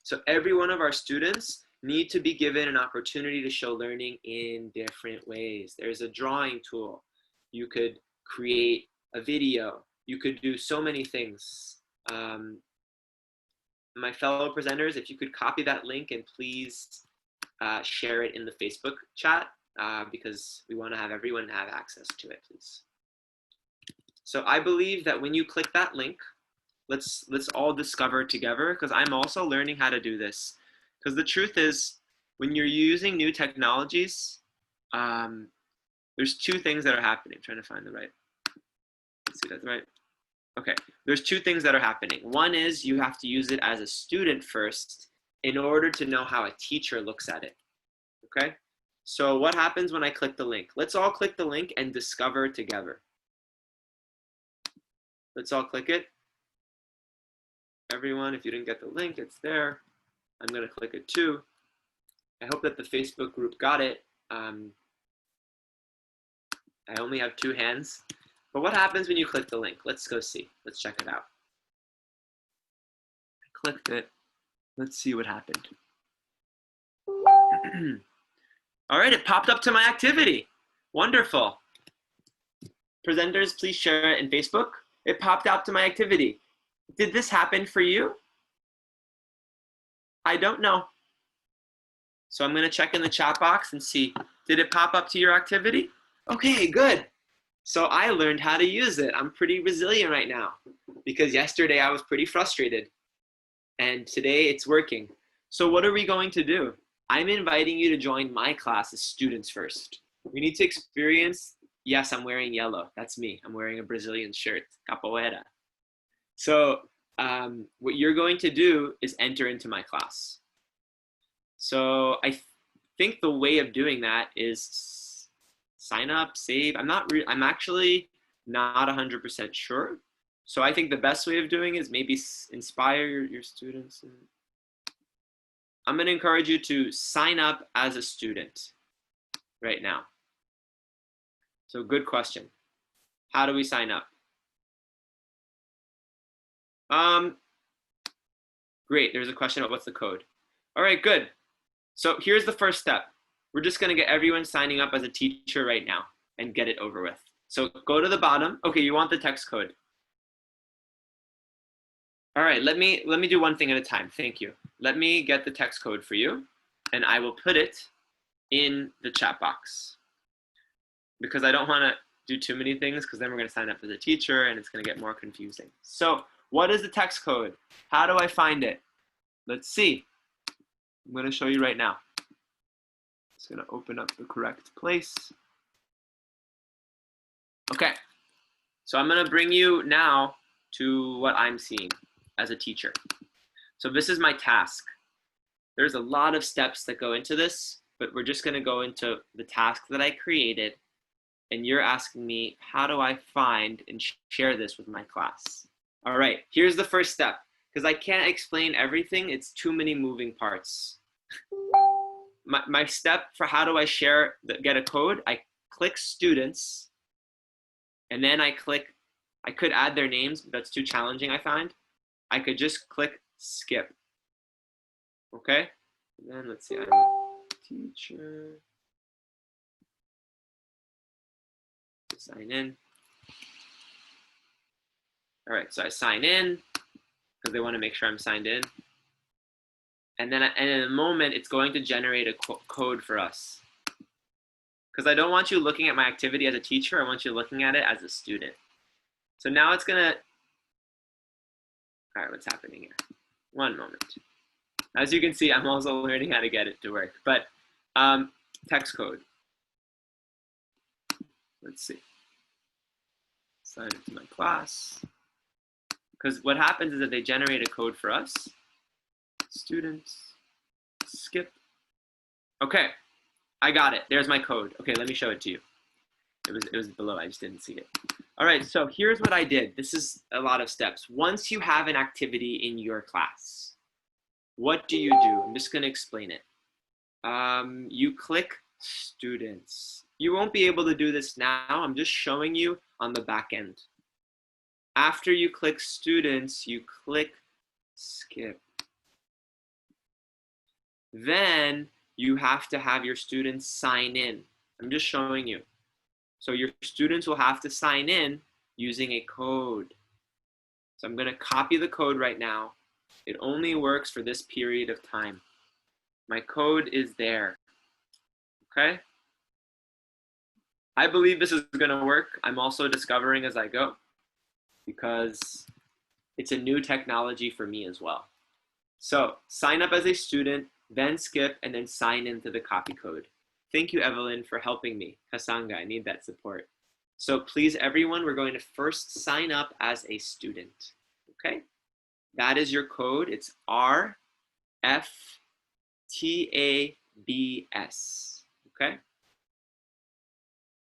So every one of our students need to be given an opportunity to show learning in different ways. There's a drawing tool. You could create a video. You could do so many things. My fellow presenters, if you could copy that link and please share it in the Facebook chat because we want to have everyone have access to it, please. So I believe that when you click that link, let's all discover together, because I'm also learning how to do this. Because the truth is, when you're using new technologies, there's two things that are happening. I'm trying to find the right. Let's see, that's right. Okay, there's two things that are happening. One is you have to use it as a student first in order to know how a teacher looks at it. Okay, so what happens when I click the link? Let's all click the link and discover together. Let's all click it. Everyone, if you didn't get the link, it's there. I'm going to click it too. I hope that the Facebook group got it. I only have 2 hands. But what happens when you click the link? Let's go see. Let's check it out. I clicked it. Let's see what happened. All right, it popped up to my activity. Wonderful. Presenters, please share it in Facebook. It popped out to my activity. Did this happen for you? I don't know. So I'm going to check in the chat box and see, did it pop up to your activity? Okay, good. So I learned how to use it. I'm pretty resilient right now because yesterday I was pretty frustrated and today it's working. So what are we going to do? I'm inviting you to join my class as students first. We need to experience, yes, I'm wearing yellow. That's me. I'm wearing a Brazilian shirt, capoeira. So what you're going to do is enter into my class. So I think the way of doing that is sign up, save. I'm actually not 100% sure. So I think the best way of doing is maybe inspire your students. I'm going to encourage you to sign up as a student right now. So good question. How do we sign up? Great, there's a question about what's the code. All right, good. So here's the first step. We're just gonna get everyone signing up as a teacher right now and get it over with. So go to the bottom. Okay, you want the text code. All right, let me do one thing at a time, thank you. Let me get the text code for you and I will put it in the chat box because I don't wanna do too many things because then we're gonna sign up as a teacher and it's gonna get more confusing. So what is the text code? How do I find it? Let's see. I'm going to show you right now. It's going to open up the correct place. Okay. So I'm going to bring you now to what I'm seeing as a teacher. So this is my task. There's a lot of steps that go into this, but we're just going to go into the task that I created. And you're asking me, how do I find and share this with my class? All right, here's the first step. Because I can't explain everything, it's too many moving parts. My step for how do I share, get a code, I click students, and then I could add their names, but that's too challenging, I find. I could just click skip, okay? And then let's see, I'm a teacher. Sign in. All right, so I sign in because they want to make sure I'm signed in. And then in a moment, it's going to generate a code for us. because I don't want you looking at my activity as a teacher. I want you looking at it as a student. So now it's gonna, all right, what's happening here? One moment. As you can see, I'm also learning how to get it to work, but text code. Let's see. Sign into my class. Because what happens is that they generate a code for us. Students, skip. Okay, I got it. There's my code. Okay, let me show it to you. It was below, I just didn't see it. All right, so here's what I did. This is a lot of steps. Once you have an activity in your class, what do you do? I'm just gonna explain it. You click students. You won't be able to do this now. I'm just showing you on the back end. After you click students, you click skip. Then you have to have your students sign in. I'm just showing you. So your students will have to sign in using a code. So I'm gonna copy the code right now. It only works for this period of time. My code is there, okay? I believe this is gonna work. I'm also discovering as I go because it's a new technology for me as well. So sign up as a student, then skip, and then sign into the copy code. Thank you, Evelyn, for helping me. Kasanga, I need that support. So please, everyone, we're going to first sign up as a student, okay? That is your code. It's RFTABS, okay?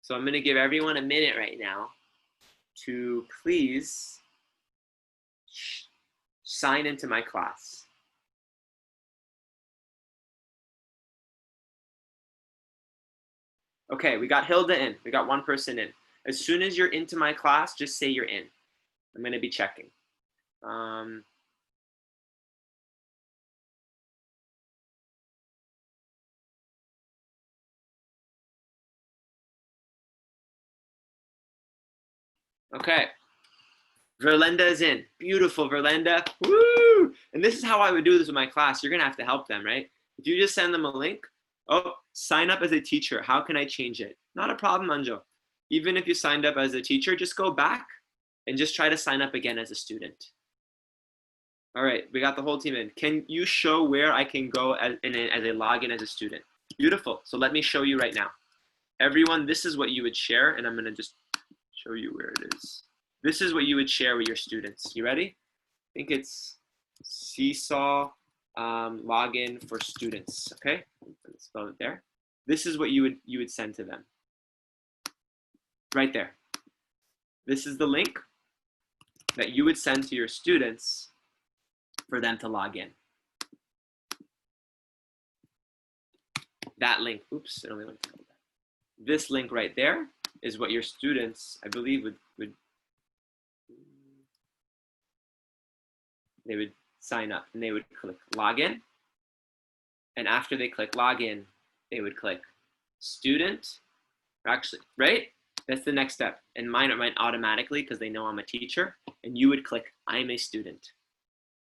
So I'm gonna give everyone a minute right now to please sign into my class. Okay, we got Hilda in. We got one person in. As soon as you're into my class, just say you're in. I'm gonna be checking. Okay, Verlenda is in. Beautiful, Verlenda. Woo! And this is how I would do this with my class. You're gonna have to help them, right? If you just send them a link, oh, sign up as a teacher. How can I change it? Not a problem, Anjo. Even if you signed up as a teacher, just go back and just try to sign up again as a student. All right, we got the whole team in. Can you show where I can go as a login as a student? Beautiful, so let me show you right now. Everyone, this is what you would share, and I'm gonna just show you where it is. This is what you would share with your students. You ready? I think it's Seesaw login for students, okay? Let's spell it there. This is what you would send to them. Right there. This is the link that you would send to your students for them to log in. That link, oops, it only went to that. This link right there is what your students, I believe, they would sign up and they would click login. And after they click login, they would click student, actually, right? That's the next step. And mine went automatically because they know I'm a teacher, and you would click I'm a student.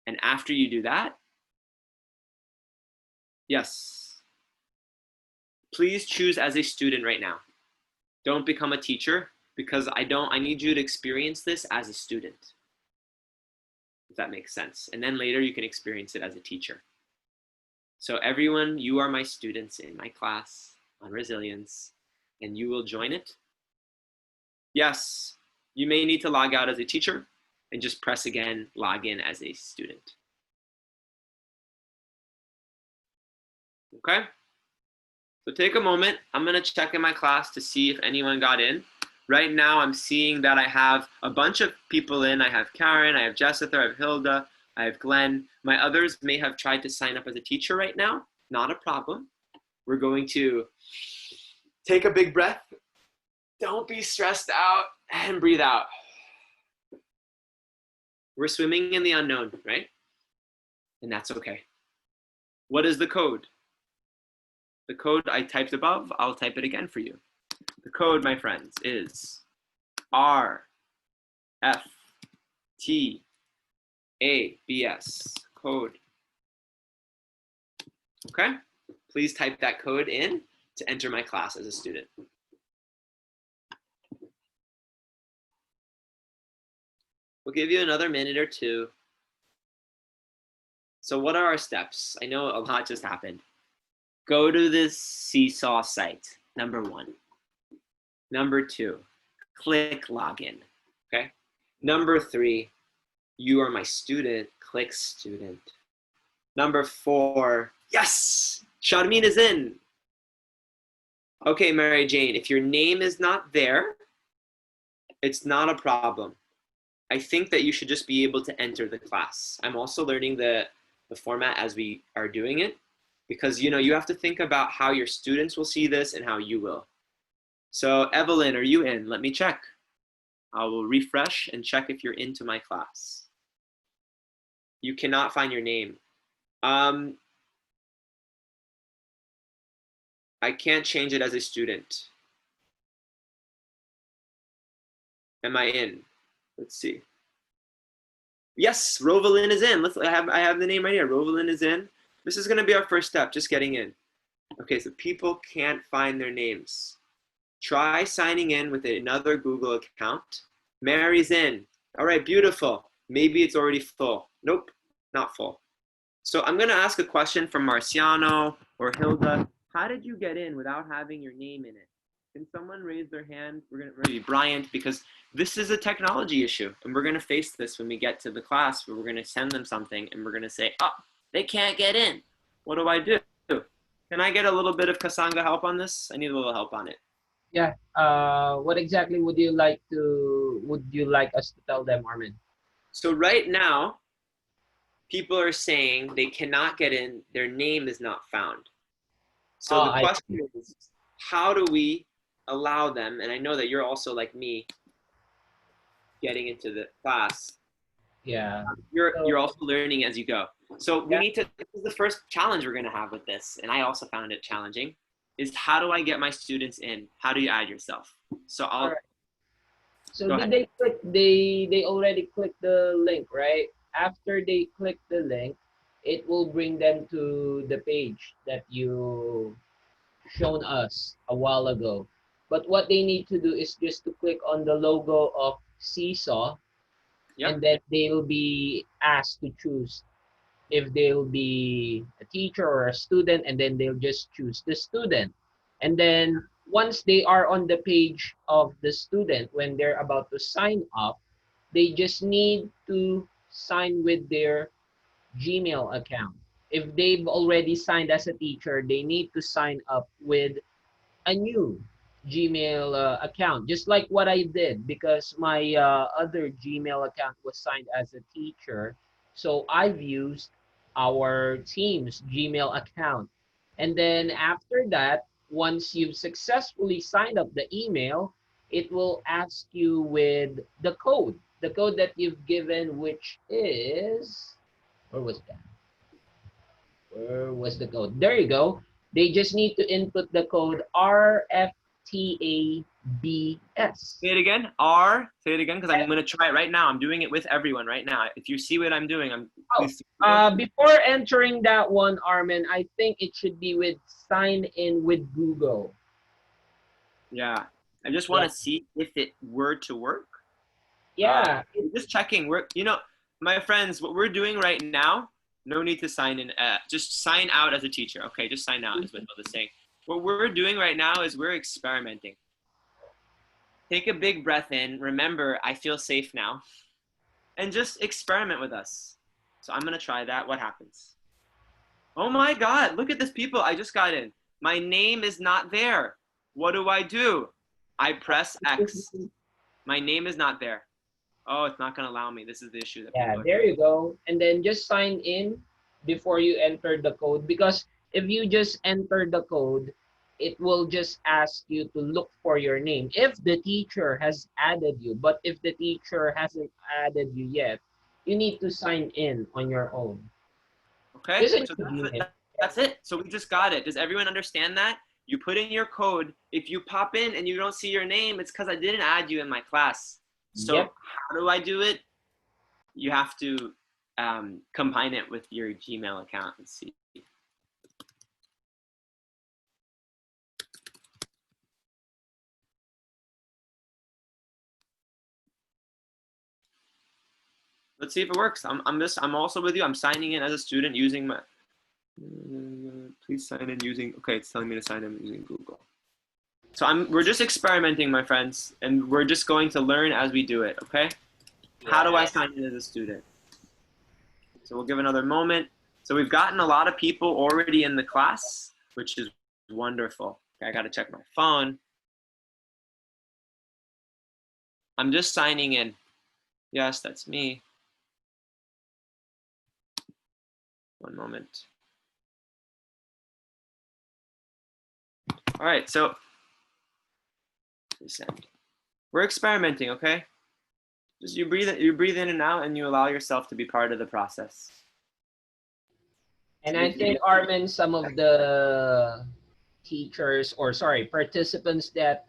And after you do that, yes, please choose as a student right now. Don't become a teacher because I need you to experience this as a student. If that makes sense. And then later you can experience it as a teacher. So everyone, you are my students in my class on resilience, and you will join it. Yes, you may need to log out as a teacher and just press again, log in as a student. Okay? So take a moment. I'm gonna check in my class to see if anyone got in. Right now, I'm seeing that I have a bunch of people in. I have Karen, I have Jessica, I have Hilda, I have Glenn. My others may have tried to sign up as a teacher right now. Not a problem. We're going to take a big breath. Don't be stressed out and breathe out. We're swimming in the unknown, right? And that's okay. What is the code? The code I typed above, I'll type it again for you. The code, my friends, is RFTABS, code. Okay? Please type that code in to enter my class as a student. We'll give you another minute or two. So what are our steps? I know a lot just happened. Go to this Seesaw site, number 1. Number 2, click login, okay? Number 3, you are my student, click student. Number 4, yes, Charmin is in. Okay, Mary Jane, if your name is not there, it's not a problem. I think that you should just be able to enter the class. I'm also learning the format as we are doing it, because you have to think about how your students will see this and how you will. So Evelyn, are you in? Let me check. I will refresh and check if you're into my class. You cannot find your name. I can't change it as a student. Am I in? Let's see. Yes, Rovalyn is in. I have the name right here. Rovalyn is in. This is going to be our first step, just getting in. Okay, so people can't find their names. Try signing in with another Google account. Mary's in. All right, beautiful. Maybe it's already full. Nope, not full. So I'm going to ask a question from Marciano or Hilda. How did you get in without having your name in it? Can someone raise their hand? We're going to be Bryant, because this is a technology issue, and we're going to face this when we get to the class, where we're going to send them something, and we're going to say, oh, they can't get in. What do I do? Can I get a little bit of Kasanga help on this? I need a little help on it. Yeah. What exactly would you like us to tell them, Armin? So right now, people are saying they cannot get in. Their name is not found. So the question is, how do we allow them? And I know that you're also like me, getting into the class. Yeah. You're also learning as you go. So we need to. This is the first challenge we're going to have with this, and I also found it challenging. Is how do I get my students in? How do you add yourself? So I'll. Right. So did they click? They already clicked the link, right? After they click the link, it will bring them to the page that you shown us a while ago. But what they need to do is just to click on the logo of Seesaw, and then they will be asked to choose if they'll be a teacher or a student, and then they'll just choose the student. And then once they are on the page of the student, when they're about to sign up, they just need to sign with their Gmail account. If they've already signed as a teacher, they need to sign up with a new Gmail account, just like what I did, because my other Gmail account was signed as a teacher. So I've used our team's Gmail account. And then after that, once you've successfully signed up the email, it will ask you with the code that you've given, which is, where was that? Where was the code? There you go. They just need to input the code RFTABS. Say it again. Say it again, because I'm going to try it right now. I'm doing it with everyone right now. If you see what I'm doing, before entering that one, Armin, I think it should be with sign in with Google. Yeah. I just want to see if it were to work. Yeah. Just checking. My friends, what we're doing right now, no need to sign in. Just sign out as a teacher. Okay, just sign out is what Hilda's saying. What we're doing right now is we're experimenting. Take a big breath in. Remember, I feel safe now. And just experiment with us. So I'm going to try that. What happens? Oh my God, look at this, people. I just got in. My name is not there. What do? I press X. My name is not there. Oh, it's not going to allow me. This is the issue that people are. There you go. And then just sign in before you enter the code, because if you just enter the code, it will just ask you to look for your name if the teacher has added you. But if the teacher hasn't added you yet, you need to sign in on your own. Okay, so that's it. So we just got it. Does everyone understand that? You put in your code. If you pop in and you don't see your name, it's because I didn't add you in my class. So how do I do it? You have to combine it with your Gmail account and see. Let's see if it works. I'm also with you. I'm signing in as a student using my, please sign in using, okay, it's telling me to sign in using Google. So we're just experimenting, my friends, and we're just going to learn as we do it, okay? How do I sign in as a student? So we'll give another moment. So we've gotten a lot of people already in the class, which is wonderful. Okay, I gotta check my phone. I'm just signing in. Yes, that's me. One moment. All right, so send. We're experimenting, okay? Just you breathe in and out, and you allow yourself to be part of the process. And I think, Armin, some of the teachers, or sorry, participants that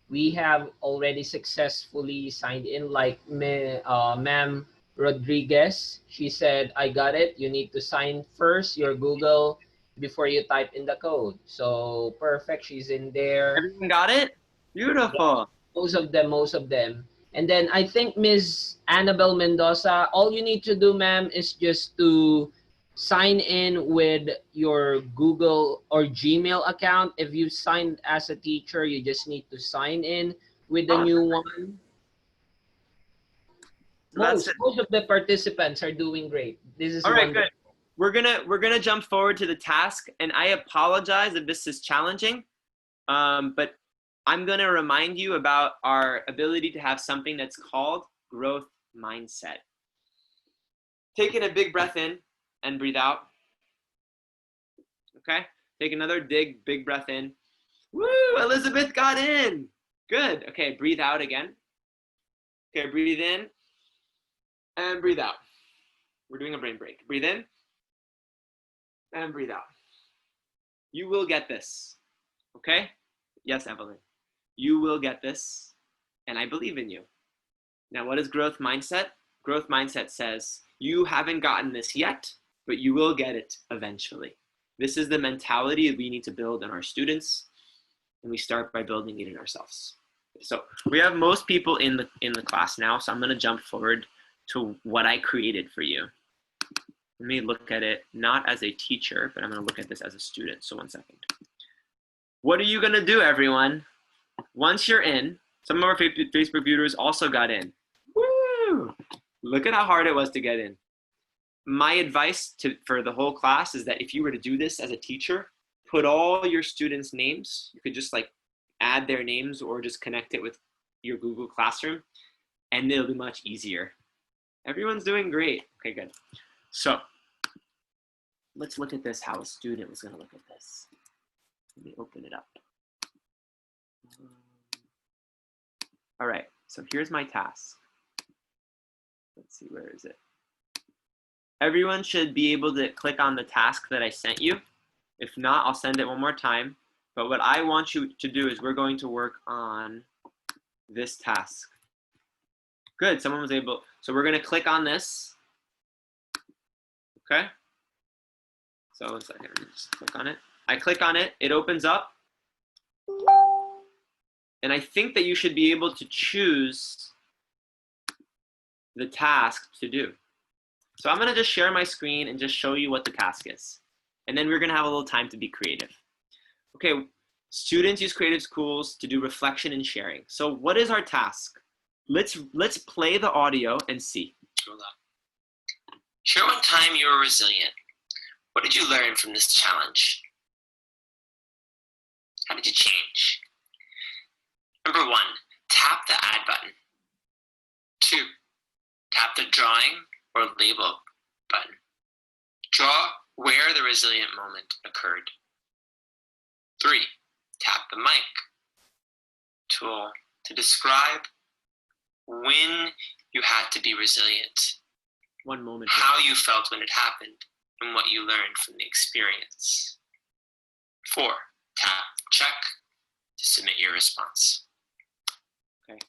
we have already successfully signed in, like Ma'am Rodriguez. She said, I got it. You need to sign first your Google before you type in the code. So perfect. She's in there. Everyone got it? Beautiful. Yeah, most of them. And then I think Ms. Annabelle Mendoza, all you need to do, ma'am, is just to sign in with your Google or Gmail account. If you signed as a teacher, you just need to sign in with the new one. Most of the participants are doing great. This is all right, wonderful. Good. We're gonna jump forward to the task, and I apologize if this is challenging, but I'm gonna remind you about our ability to have something that's called growth mindset. Taking a big breath in and breathe out. Okay, take another big breath in. Woo, Elizabeth got in. Good. Okay, breathe out again. Okay, breathe in and breathe out. We're doing a brain break. Breathe in and breathe out. You will get this. Okay? Yes, Evelyn. You will get this, and I believe in you. Now, what is growth mindset? Growth mindset says, you haven't gotten this yet, but you will get it eventually. This is the mentality that we need to build in our students, and we start by building it in ourselves. So we have most people in the class now, so I'm gonna jump forward to what I created for you. Let me look at it, not as a teacher, but I'm gonna look at this as a student, so 1 second. What are you gonna do, everyone? Once you're in, some of our Facebook viewers also got in. Woo! Look at how hard it was to get in. My advice for the whole class is that if you were to do this as a teacher, put all your students' names. You could just like add their names or just connect it with your Google Classroom, and it'll be much easier. Everyone's doing great. Okay, good. So let's look at this, how a student was gonna look at this. Let me open it up. All right, so here's my task. Let's see, where is it? Everyone should be able to click on the task that I sent you. If not, I'll send it one more time. But what I want you to do is we're going to work on this task. Good, someone was able. So we're gonna click on this. Okay? So 1 second, let me just click on it. I click on it, it opens up. And I think that you should be able to choose the task to do. So I'm gonna just share my screen and just show you what the task is. And then we're gonna have a little time to be creative. Okay, students use creative tools to do reflection and sharing. So what is our task? Let's play the audio and see. Share one time you were resilient. What did you learn from this challenge? How did you change? Number 1, tap the add button. 2, tap the drawing or label button. Draw where the resilient moment occurred. 3, tap the mic tool to describe when you had to be resilient. 1 moment. How you felt when it happened and what you learned from the experience. 4, tap check to submit your response. Okay.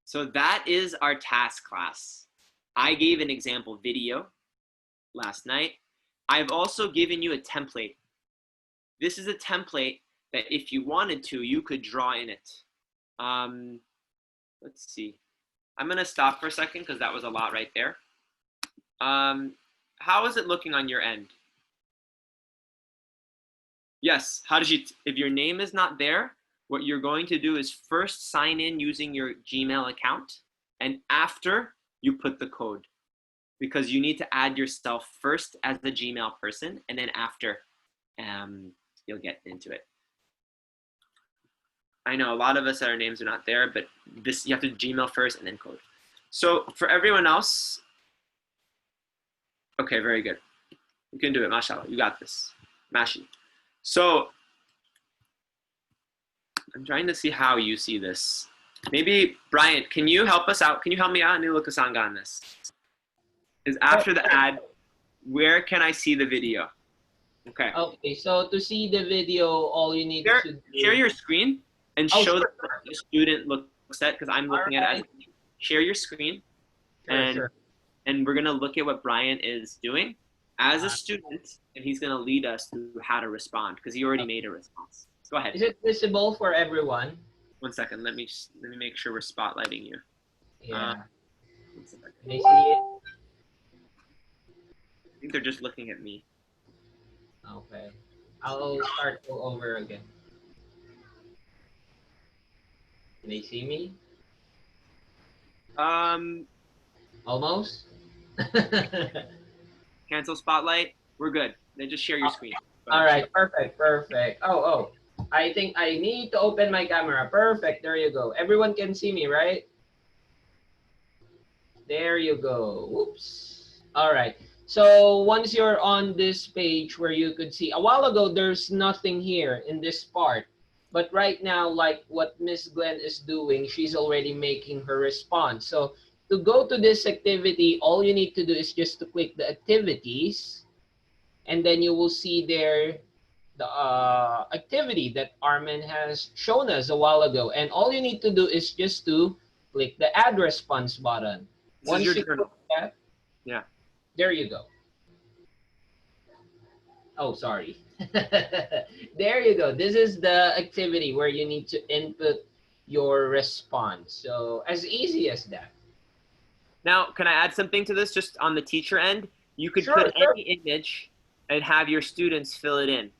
So that is our task, class. I gave an example video last night. I've also given you a template. This is a template that if you wanted to, you could draw in it. Let's see. I'm gonna stop for a second because that was a lot right there. How is it looking on your end? Yes, how did you, if your name is not there, what you're going to do is first sign in using your Gmail account, and after you put the code, because you need to add yourself first as a Gmail person, and then after you'll get into it. I know a lot of us, our names are not there, but this, you have to Gmail first and then code. So for everyone else, okay, very good. You can do it, mashallah, you got this, Mashi. So I'm trying to see how you see this. Maybe, Bryant, can you help us out? Can you help me out, Nilukasanga, on this? Is after the ad, where can I see the video? Okay. Okay, so to see the video, all you need to do... Share your screen and show sure. the student looks at, because I'm looking at it. Share your screen, Sure. And we're going to look at what Bryant is doing as a student, and he's going to lead us through how to respond, because he already made a response. Go ahead. Is it visible for everyone? 1 second. Let me make sure we're spotlighting you. Yeah. 1 second. Can I see it? I think they're just looking at me. Okay. I'll start all over again. Can they see me? Almost? Cancel spotlight. We're good. Then just share your screen. All right, perfect. Oh, I think I need to open my camera. Perfect, there you go. Everyone can see me, right? There you go. Whoops. All right. So once you're on this page where you could see, a while ago, there's nothing here in this part. But right now, like what Miss Glenn is doing, she's already making her response. So to go to this activity, all you need to do is just to click the activities. And then you will see there the activity that Armin has shown us a while ago. And all you need to do is just to click the add response button. Once you click that, yeah, there you go. Oh, sorry. There you go. This is the activity where you need to input your response. So as easy as that. Now, can I add something to this just on the teacher end? You could Sure, put sure. any image and have your students fill it in.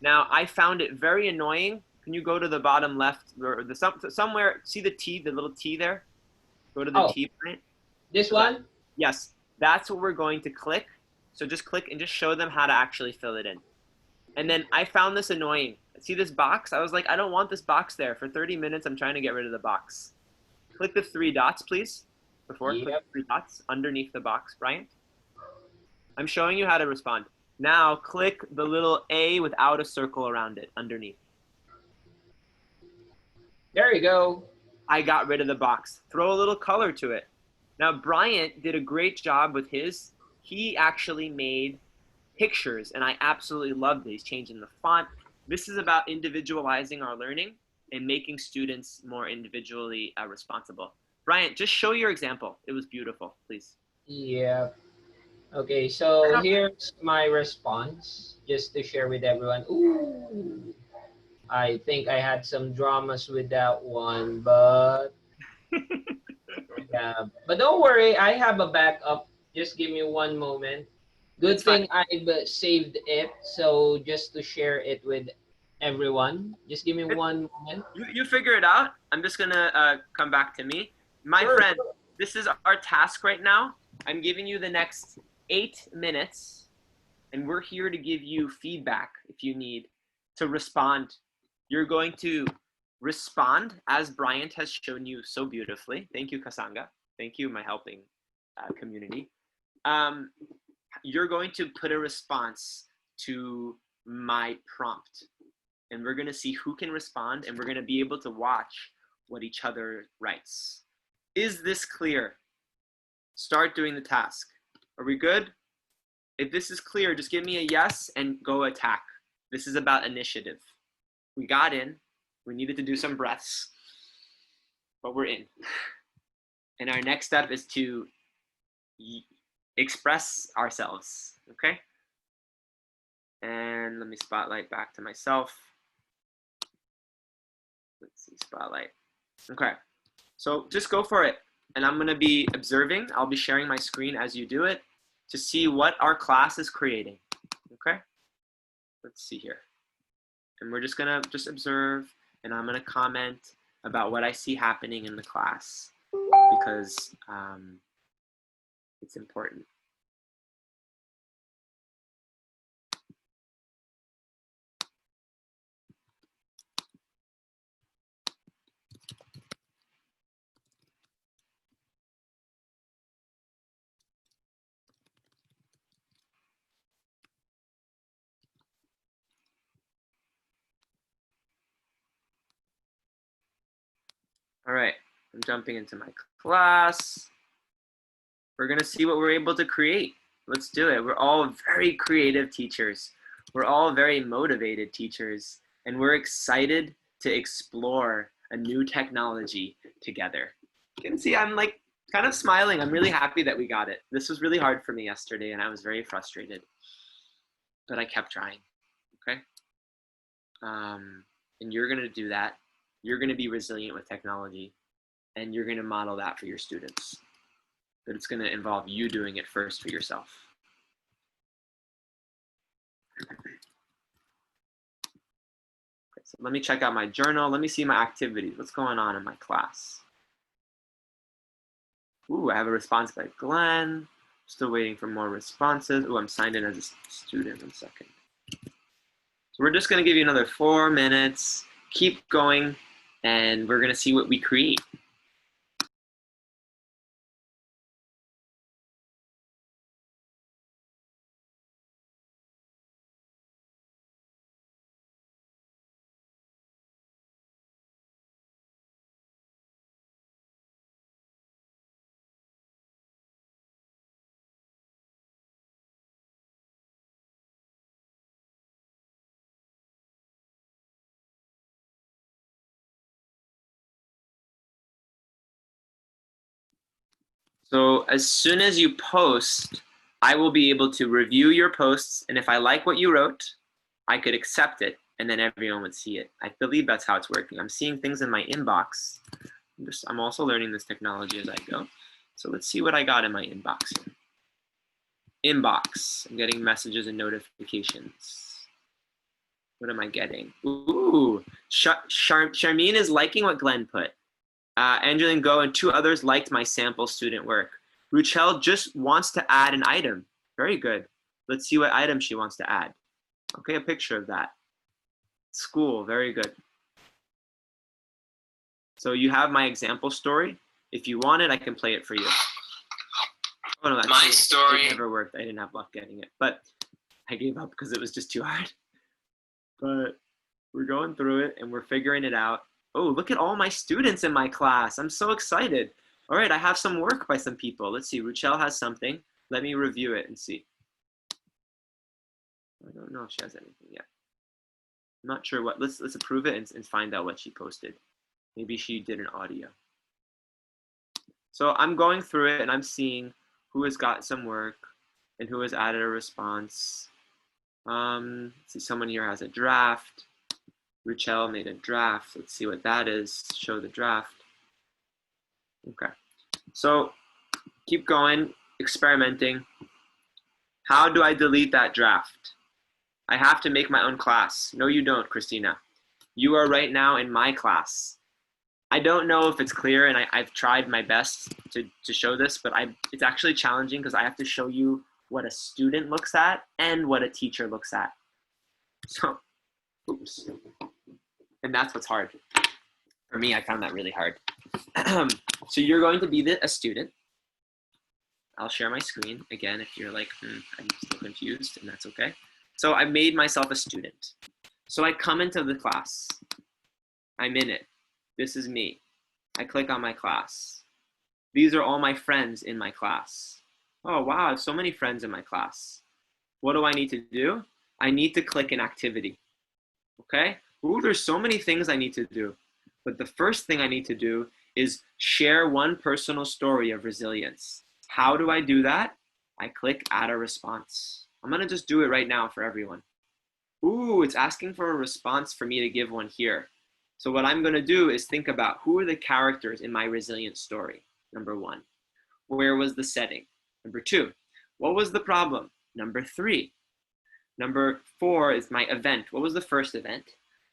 Now, I found it very annoying. Can you go to the bottom left or somewhere, see the T, the little T there? Go to the T print. This one? Yes, that's what we're going to click. So just click and just show them how to actually fill it in. And then I found this annoying. See this box? I was like, I don't want this box there. For 30 minutes, I'm trying to get rid of the box. Click the 3 dots, please. Click the 3 dots underneath the box, Bryant. I'm showing you how to respond. Now click the little A without a circle around it underneath. There you go. I got rid of the box. Throw a little color to it. Now Bryant did a great job with his. He actually made pictures, and I absolutely loved it. He's changing the font. This is about individualizing our learning and making students more individually responsible. Bryant, just show your example. It was beautiful, please. Yeah. Okay, so here's my response, just to share with everyone. Ooh, I think I had some dramas with that one, but yeah. But don't worry, I have a backup. Just give me one moment. Good thing I've saved it, so just to share it with everyone. Just give me one moment. You figure it out. I'm just gonna come back to me. My friend, this is our task right now. I'm giving you the next 8 minutes, and we're here to give you feedback if you need to respond. You're going to respond as Bryant has shown you so beautifully. Thank you, Kasanga. Thank you, my helping community. You're going to put a response to my prompt, and we're going to see who can respond, and we're going to be able to watch what each other writes. Is this clear? Start doing the task. Are we good? If this is clear, just give me a yes and go attack. This is about initiative. We got in. We needed to do some breaths, but we're in. And our next step is to express ourselves, okay? And let me spotlight back to myself. Let's see, spotlight. Okay, so just go for it. And I'm gonna be observing. I'll be sharing my screen as you do it. to see what our class is creating. Okay? Let's see here. And we're just gonna observe, and I'm gonna comment about what I see happening in the class because it's important. All right, I'm jumping into my class. We're gonna see what we're able to create. Let's do it. We're all very creative teachers. We're all very motivated teachers, and we're excited to explore a new technology together. You can see I'm like kind of smiling. I'm really happy that we got it. This was really hard for me yesterday, and I was very frustrated, but I kept trying, okay? And you're gonna do that. You're gonna be resilient with technology, and you're gonna model that for your students. But it's gonna involve you doing it first for yourself. Okay, so let me check out my journal. Let me see my activities. What's going on in my class? Ooh, I have a response by Glenn. Still waiting for more responses. Ooh, I'm signed in as a student. 1 second. So we're just gonna give you another 4 minutes. Keep going, and we're gonna see what we create. So as soon as you post, I will be able to review your posts, and if I like what you wrote, I could accept it, and then everyone would see it. I believe that's how it's working. I'm seeing things in my inbox. I'm also learning this technology as I go. So let's see what I got in my inbox here. Inbox, I'm getting messages and notifications. What am I getting? Ooh, Charmine is liking what Glenn put. Angeline Go and 2 others liked my sample student work. Ruchel just wants to add an item. Very good. Let's see what item she wants to add. Okay, a picture of that. School, very good. So you have my example story. If you want it, I can play it for you. Oh no, My story. It never worked. I didn't have luck getting it, but I gave up because it was just too hard. But we're going through it and we're figuring it out. Oh, look at all my students in my class. I'm so excited. All right, I have some work by some people. Let's see, Ruchel has something. Let me review it and see. I don't know if she has anything yet. I'm not sure what, let's approve it and find out what she posted. Maybe she did an audio. So I'm going through it and I'm seeing who has got some work and who has added a response. Let's see, someone here has a draft. Ruchel made a draft. Let's see what that is. Show the draft. Okay. So keep going, experimenting. How do I delete that draft? I have to make my own class. No, you don't, Christina. You are right now in my class. I don't know if it's clear, and I've tried my best to show this, but it's actually challenging because I have to show you what a student looks at and what a teacher looks at. So, oops. And that's what's hard. For me, I found that really hard. So you're going to be a student. I'll share my screen again if you're like, I'm still confused, and that's okay. So I made myself a student. So I come into the class. I'm in it. This is me. I click on my class. These are all my friends in my class. Oh, wow, I have so many friends in my class. What do I need to do? I need to click an activity, okay? Ooh, there's so many things I need to do. But the first thing I need to do is share one personal story of resilience. How do I do that? I click add a response. I'm gonna just do it right now for everyone. Ooh, it's asking for a response for me to give one here. So what I'm gonna do is think about who are the characters in my resilience story, number 1. Where was the setting? Number 2, What was the problem? Number 3. Number 4 is my event. What was the first event?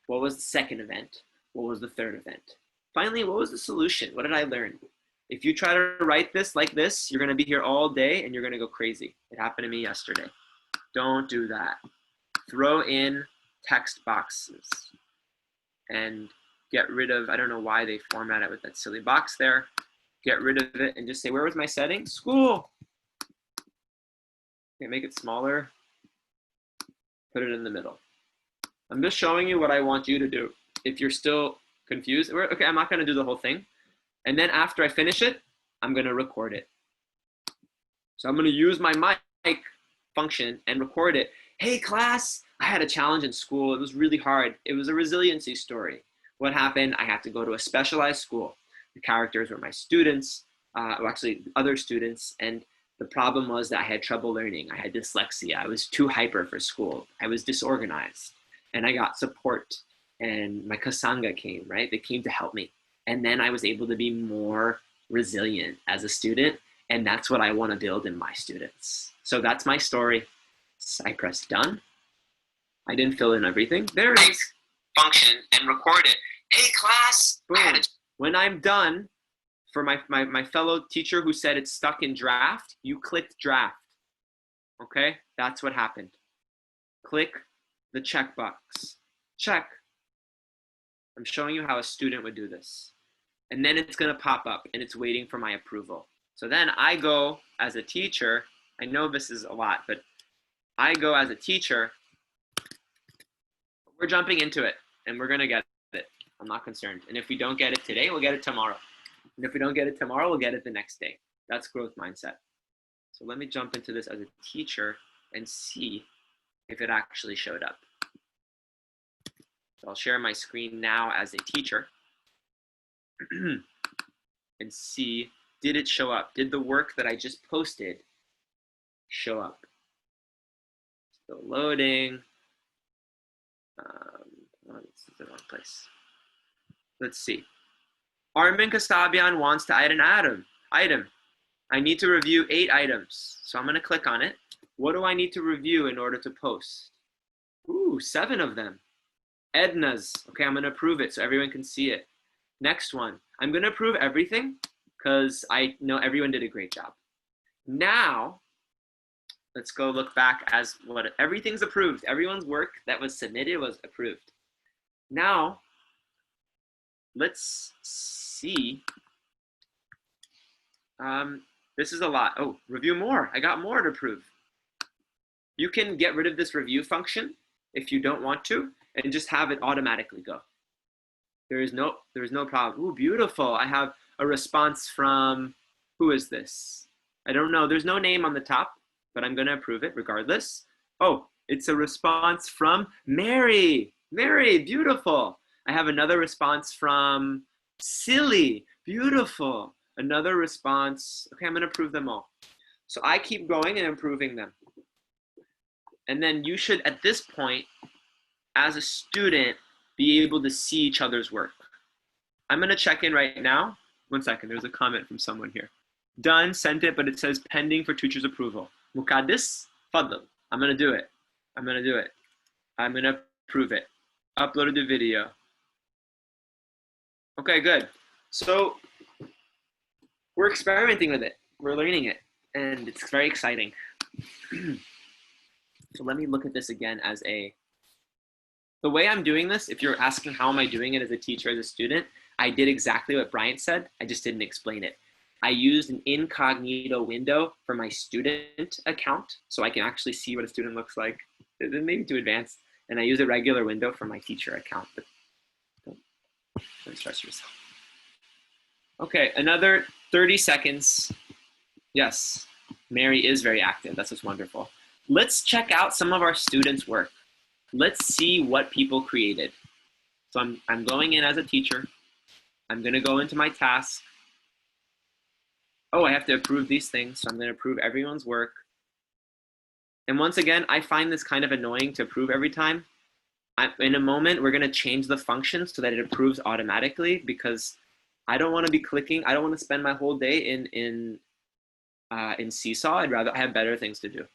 What was the second event? What was the third event? Finally, what was the solution? What did I learn? If you try to write this like this, you're going to be here all day and you're going to go crazy. It happened to me yesterday. Don't do that. Throw in text boxes and get rid of, I don't know why they format it with that silly box there. Get rid of it and just say, where was my setting? School. Okay, make it smaller. Put it in the middle. I'm just showing you what I want you to do. If you're still confused, okay, I'm not going to do the whole thing. And then after I finish it, I'm going to record it. So I'm going to use my mic function and record it. Hey class, I had a challenge in school. It was really hard. It was a resiliency story. What happened? I had to go to a specialized school. The characters were my students, or actually other students, and the problem was that I had trouble learning. I had dyslexia. I was too hyper for school. I was disorganized, and I got support, and my kasanga came, right? They came to help me. And then I was able to be more resilient as a student, and that's what I want to build in my students. So that's my story. I pressed done. I didn't fill in everything. There it is. Function and record it. Hey class. Boom. When I'm done, for my fellow teacher who said it's stuck in draft, you clicked draft. Okay, that's what happened. Click the checkbox. Check. I'm showing you how a student would do this. And then it's gonna pop up and it's waiting for my approval. So then I go as a teacher, I know this is a lot, but I go as a teacher, we're jumping into it and we're gonna get it. I'm not concerned. And if we don't get it today, we'll get it tomorrow. And if we don't get it tomorrow, we'll get it the next day. That's growth mindset. So let me jump into this as a teacher and see if it actually showed up. So I'll share my screen now as a teacher and see, did it show up? Did the work that I just posted show up? Still loading. Oh, this is the wrong place. Let's see. Armin Kasabian wants to add an item. I need to review 8 items. So I'm going to click on it. What do I need to review in order to post? Ooh, 7 of them. Edna's. Okay, I'm going to approve it so everyone can see it. Next one. I'm going to approve everything because I know everyone did a great job. Now, let's go look back as what everything's approved. Everyone's work that was submitted was approved. Now, let's see. This is a lot. Oh, review more. I got more to approve. You can get rid of this review function if you don't want to and just have it automatically go. There is no problem. Ooh, beautiful. I have a response from, who is this? I don't know. There's no name on the top, but I'm going to approve it regardless. Oh, it's a response from Mary. Mary, beautiful. I have another response from Silly, beautiful. Another response. Okay, I'm going to approve them all. So I keep going and improving them. And then you should, at this point, as a student, be able to see each other's work. I'm going to check in right now. 1 second, there's a comment from someone here. Done, sent it, but it says pending for teacher's approval. Muqaddis, fadl. I'm going to do it. I'm going to do it. I'm going to approve it. Uploaded the video. Okay, good. So we're experimenting with it. We're learning it, and it's very exciting. So let me look at this again as the way I'm doing this, if you're asking how am I doing it as a teacher, as a student, I did exactly what Bryant said. I just didn't explain it. I used an incognito window for my student account, so I can actually see what a student looks like. Maybe too advanced. And I use a regular window for my teacher account, but don't stress yourself. Okay, another 30 seconds. Yes, Mary is very active. That's what's wonderful. Let's check out some of our students' work. Let's see what people created. So I'm going in as a teacher. I'm going to go into my task. Oh, I have to approve these things, so I'm going to approve everyone's work. And once again, I find this kind of annoying to approve every time. In a moment, we're going to change the function so that it approves automatically because I don't want to be clicking. I don't want to spend my whole day in in Seesaw. I'd rather I have better things to do.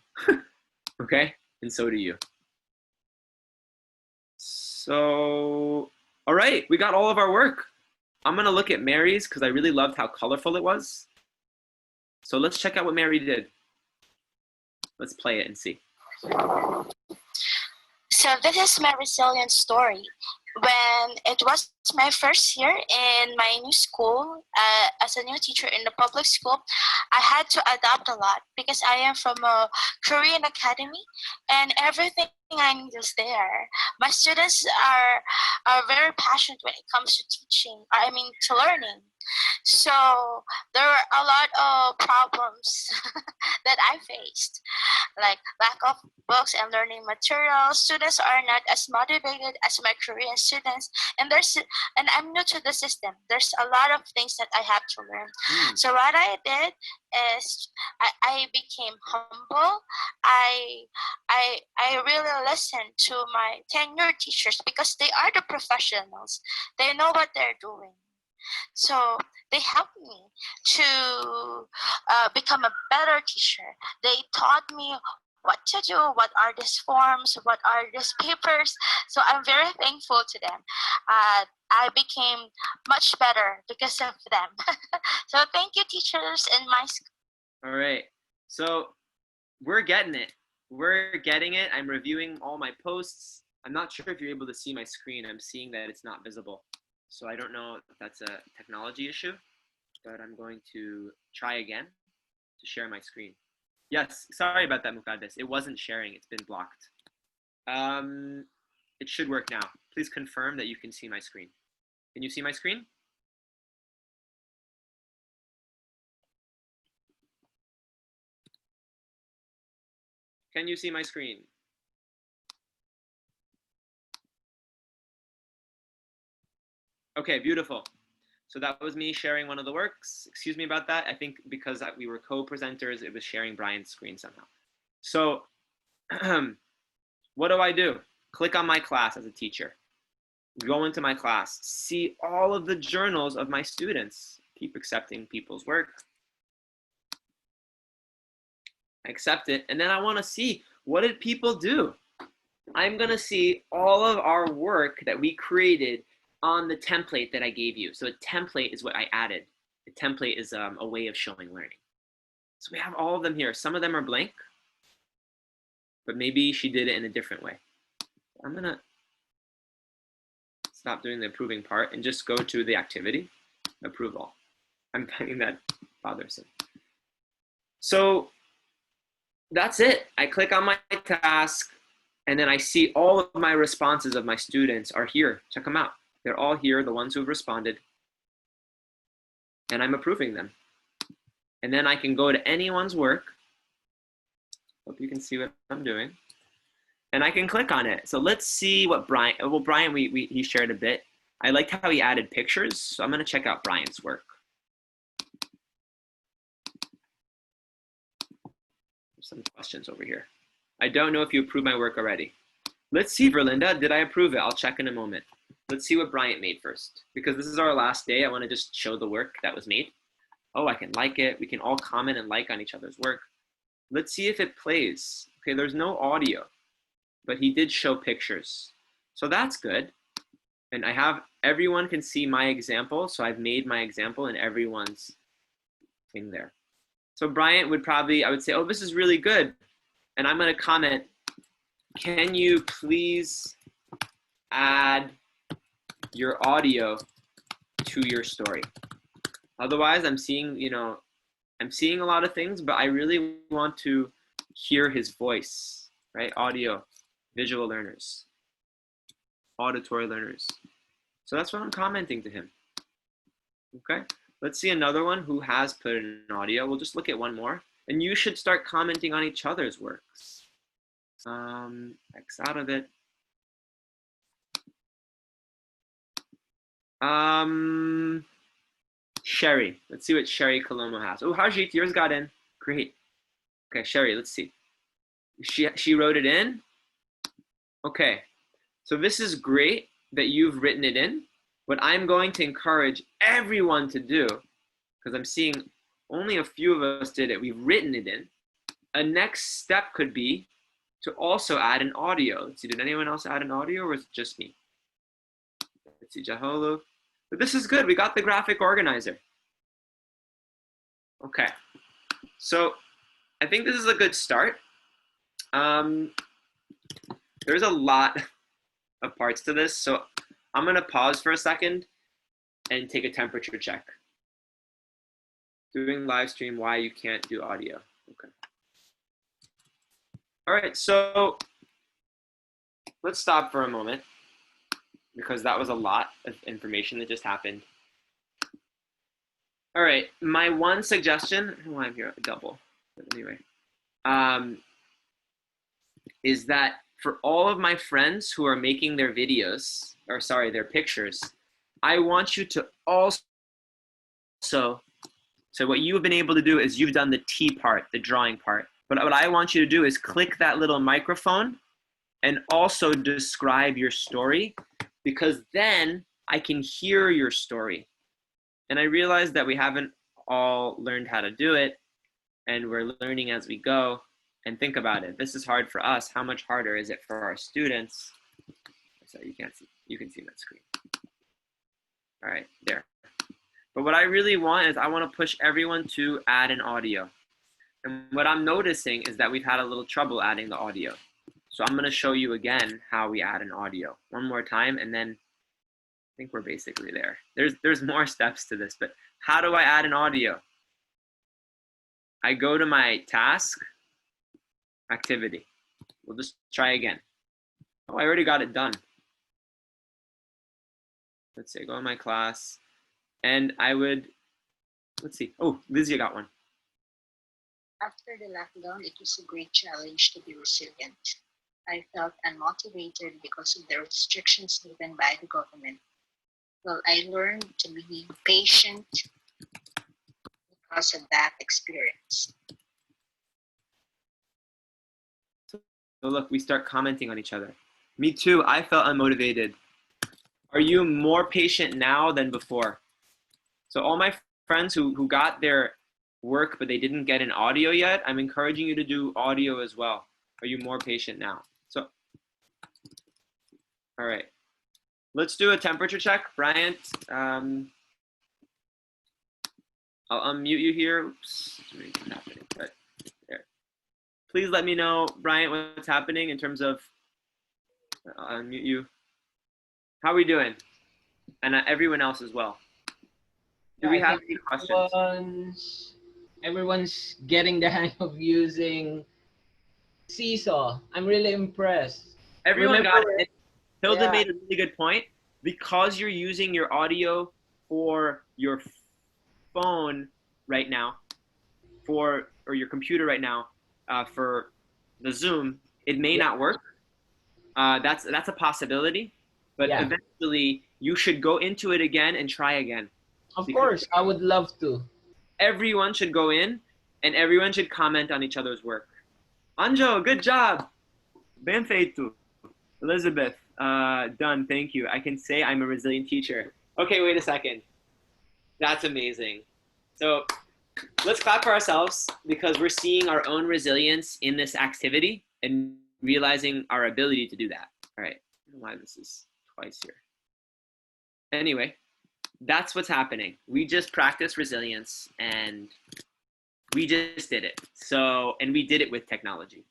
Okay? And so do you. So, all right, we got all of our work. I'm gonna look at Mary's because I really loved how colorful it was. So let's check out what Mary did. Let's play it and see. So this is my resilient story. When it was my first year in my new school, as a new teacher in the public school, I had to adapt a lot because I am from a Korean academy and everything I need is there. My students are very passionate when it comes to teaching, to learning. So there were a lot of problems that I faced, like lack of books and learning materials. Students are not as motivated as my Korean students, and I'm new to the system. There's a lot of things that I have to learn. So what I did is I became humble. I really listened to my tenured teachers because they are the professionals. They know what they're doing. So they helped me to become a better teacher. They taught me what to do, what are these forms, what are these papers. So I'm very thankful to them. I became much better because of them. So thank you, teachers in my school. All right, so we're getting it. We're getting it. I'm reviewing all my posts. I'm not sure if you're able to see my screen. I'm seeing that it's not visible. So I don't know if that's a technology issue, but I'm going to try again to share my screen. Yes, sorry about that, Mukaddes. It wasn't sharing, it's been blocked. It should work now. Please confirm that you can see my screen. Can you see my screen? Can you see my screen? Okay, beautiful. So that was me sharing one of the works. Excuse me about that. I think because we were co-presenters, it was sharing Brian's screen somehow. So what do? Click on my class as a teacher. Go into my class. See all of the journals of my students. Keep accepting people's work. I accept it. And then I want to see, what did people do? I'm going to see all of our work that we created on the template that I gave you. So a template is what I added. A template is a way of showing learning. So we have all of them here. Some of them are blank, but maybe she did it in a different way. I'm gonna stop doing the approving part and just go to the activity, approve all. I'm finding that bothersome. So that's it. I click on my task and then I see all of my responses of my students are here. Check them out. They're all here, the ones who've responded, and I'm approving them. And then I can go to anyone's work. Hope you can see what I'm doing. And I can click on it. So let's see what Brian, well, Brian, he shared a bit. I liked how he added pictures, so I'm gonna check out Brian's work. There's some questions over here. I don't know if you approved my work already. Let's see, Verlinda, did I approve it? I'll check in a moment. Let's see what Bryant made first. Because this is our last day, I want to just show the work that was made. Oh, I can like it. We can all comment and like on each other's work. Let's see if it plays. Okay, there's no audio, but he did show pictures. So that's good. And everyone can see my example. So I've made my example and everyone's thing there. So Bryant would probably, I would say, oh, this is really good. And I'm going to comment, can you please add your audio to your story? Otherwise, I'm seeing a lot of things, but I really want to hear his voice, right? Audio, visual learners, auditory learners. So that's what I'm commenting to him. Okay, let's see another one who has put in audio. We'll just look at one more. And you should start commenting on each other's works. X out of it. Sherry. Let's see what Sherry Colomo has. Oh, Harjit, yours got in. Great. Okay, Sherry, let's see. She wrote it in. Okay, so this is great that you've written it in. What I'm going to encourage everyone to do, because I'm seeing only a few of us did it. We've written it in. A next step could be to also add an audio. Let's see, did anyone else add an audio or was it just me? Let's see, Jaholo. But this is good. We got the graphic organizer. Okay. So I think this is a good start. There's a lot of parts to this. So I'm going to pause for a second and take a temperature check. Doing live stream, why you can't do audio. Okay. All right, so let's stop for a moment because that was a lot of information that just happened. All right, my one suggestion, I don't know why I'm here double, but anyway, is that for all of my friends who are making their videos, or sorry, their pictures, I want you to also, so what you've been able to do is you've done the T part, the drawing part. But what I want you to do is click that little microphone and also describe your story, because then I can hear your story. And I realize that we haven't all learned how to do it, and we're learning as we go. And think about it. This is hard for us. How much harder is it for our students? So you can't see. You can see that screen. All right, there. But what I really want is I want to push everyone to add an audio. And what I'm noticing is that we've had a little trouble adding the audio. So I'm going to show you again how we add an audio one more time, and then I think we're basically there. There's more steps to this, but how do I add an audio? I go to my task, activity. We'll just try again. Oh, I already got it done. Let's see, go in my class, and I would, let's see. Oh, Lizzie got one. After the lockdown, it was a great challenge to be resilient. I felt unmotivated because of the restrictions given by the government. Well, I learned to be patient because of that experience. So look, we start commenting on each other. Me too, I felt unmotivated. Are you more patient now than before? So all my friends who got their work but they didn't get an audio yet, I'm encouraging you to do audio as well. Are you more patient now? So, all right. Let's do a temperature check. Bryant, I'll unmute you here. Oops, what's happening? But there. Please let me know, Bryant, what's happening in terms of, I'll unmute you. How are we doing? And everyone else as well. Do we have any questions? Everyone's getting the hang of using Seesaw. I'm really impressed. Everyone got it. Hilda made a really good point. Because you're using your audio for your phone right now, or your computer right now, for the Zoom, it may not work. That's a possibility, but eventually you should go into it again and try again. Of course, I would love to. Everyone should go in and everyone should comment on each other's work. Anjo, good job. Ben feito. Elizabeth, done, thank you. I can say I'm a resilient teacher. Okay, wait a second. That's amazing. So let's clap for ourselves because we're seeing our own resilience in this activity and realizing our ability to do that. All right, I don't know why this is twice here. Anyway, that's what's happening. We just practiced resilience and we just did it. So, and we did it with technology.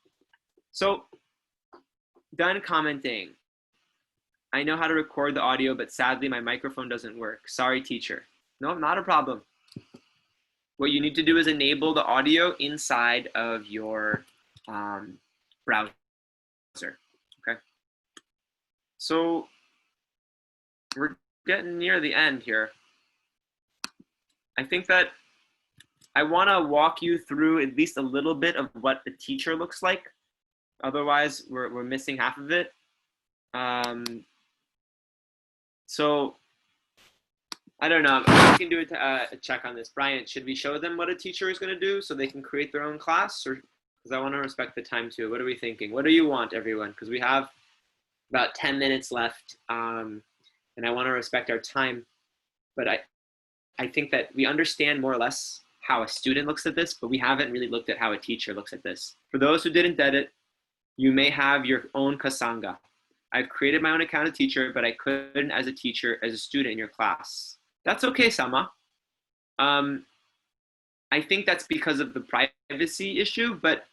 So, done commenting. I know how to record the audio, but sadly my microphone doesn't work. Sorry, teacher. No, not a problem. What you need to do is enable the audio inside of your browser. Okay. So we're getting near the end here. I think that I want to walk you through at least a little bit of what the teacher looks like. Otherwise, we're missing half of it. So I don't know. We can do a check on this. Bryant, should we show them what a teacher is going to do so they can create their own class? Or because I want to respect the time too. What are we thinking? What do you want, everyone? Because we have about 10 minutes left, and I want to respect our time. But I think that we understand more or less how a student looks at this, but we haven't really looked at how a teacher looks at this. For those who didn't get it, you may have your own Kasanga. I've created my own account as a teacher, but I couldn't as a teacher, as a student in your class. That's okay, Sama. I think that's because of the privacy issue, but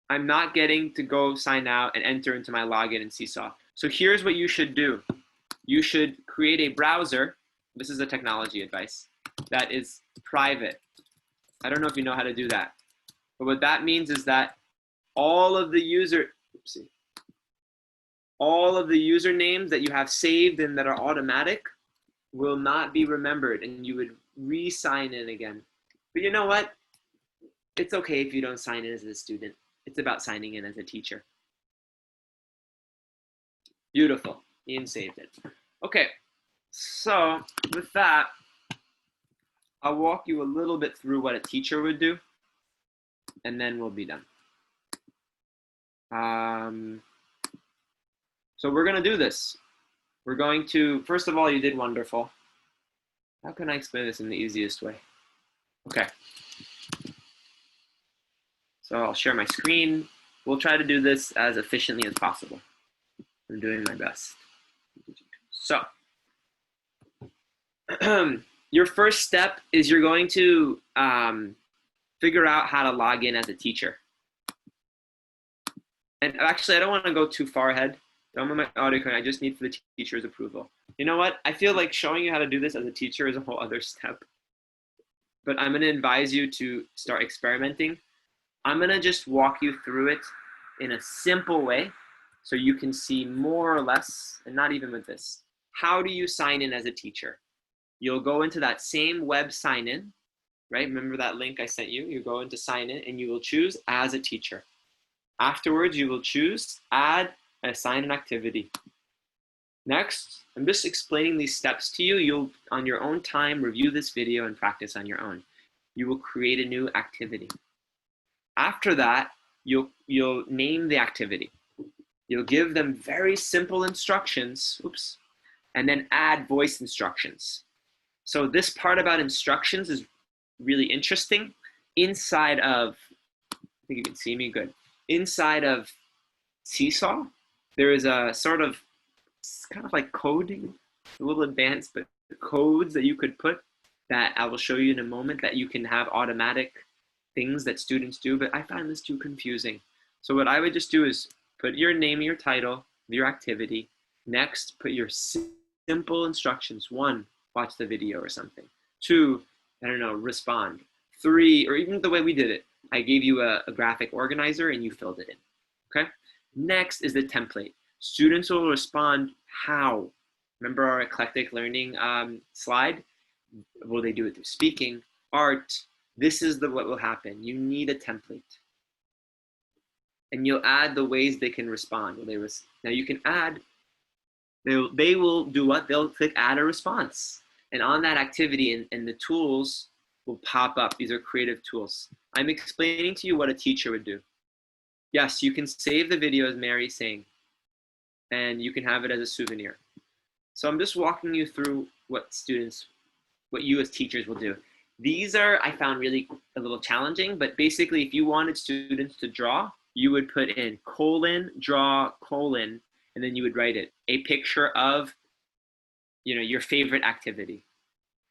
I'm not getting to go sign out and enter into my login in Seesaw. So here's what you should do. You should create a browser. This is a technology advice that is private. I don't know if you know how to do that, but what that means is that all of the usernames that you have saved and that are automatic will not be remembered, and you would re-sign in again. But you know what? It's okay if you don't sign in as a student. It's about signing in as a teacher. Beautiful. Ian saved it. Okay, so with that, I'll walk you a little bit through what a teacher would do, and then we'll be done. So we're going to do this. We're going to, first of all, you did wonderful. How can I explain this in the easiest way? Okay. So I'll share my screen. We'll try to do this as efficiently as possible. I'm doing my best. So your first step is you're going to figure out how to log in as a teacher. And actually, I don't want to go too far ahead. Don't want my audio going. I just need for the teacher's approval. You know what? I feel like showing you how to do this as a teacher is a whole other step. But I'm going to advise you to start experimenting. I'm going to just walk you through it in a simple way so you can see more or less, and not even with this. How do you sign in as a teacher? You'll go into that same web sign in, right? Remember that link I sent you? You go into sign in and you will choose as a teacher. Afterwards, you will choose add and assign an activity. Next, I'm just explaining these steps to you. You'll, on your own time, review this video and practice on your own. You will create a new activity. After that, you'll name the activity. You'll give them very simple instructions, and then add voice instructions. So this part about instructions is really interesting. Inside of, I think you can see me good. Inside of Seesaw, there is a sort of, it's kind of like coding, a little advanced, but codes that you could put that I will show you in a moment that you can have automatic things that students do, but I find this too confusing. So what I would just do is put your name, your title, your activity. Next, put your simple instructions. 1, watch the video or something. 2, I don't know, respond. 3, or even the way we did it, I gave you a graphic organizer and you filled it in, okay? Next is the template. Students will respond how? Remember our eclectic learning slide? Will they do it through speaking, art? This is what will happen. You need a template. And you'll add the ways they can respond. Now you can add, they will do what? They'll click add a response. And on that activity and the tools will pop up. These are creative tools. I'm explaining to you what a teacher would do. Yes, you can save the video as Mary's saying, and you can have it as a souvenir. So I'm just walking you through what you as teachers will do. These are, I found really a little challenging, but basically if you wanted students to draw, you would put in : draw : and then you would write it. A picture of, your favorite activity.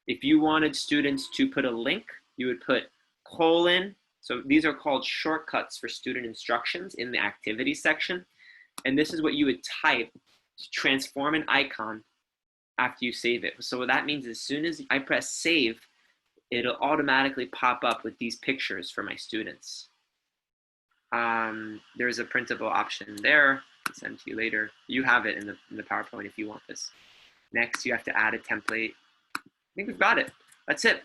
If you wanted students to put a link, you would put : so these are called shortcuts for student instructions in the activity section. And this is what you would type to transform an icon after you save it. So what that means is as soon as I press save, it'll automatically pop up with these pictures for my students. There's a printable option there. I'll send to you later. You have it in the PowerPoint if you want this. Next, you have to add a template. I think we've got it. That's it.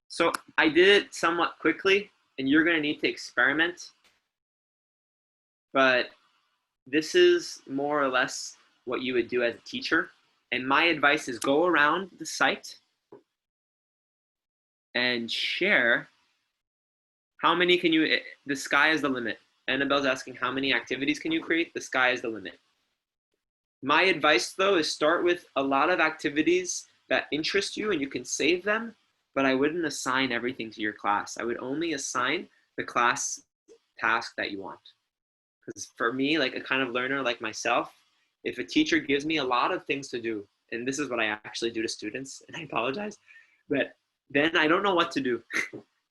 So I did it somewhat quickly, and you're going to need to experiment. But this is more or less what you would do as a teacher. And my advice is go around the site and share how many can you, the sky is the limit. Annabelle's asking how many activities can you create? The sky is the limit. My advice though is start with a lot of activities that interest you and you can save them, but I wouldn't assign everything to your class. I would only assign the class task that you want. Because for me, like a kind of learner like myself, if a teacher gives me a lot of things to do, and this is what I actually do to students, and I apologize, but then I don't know what to do.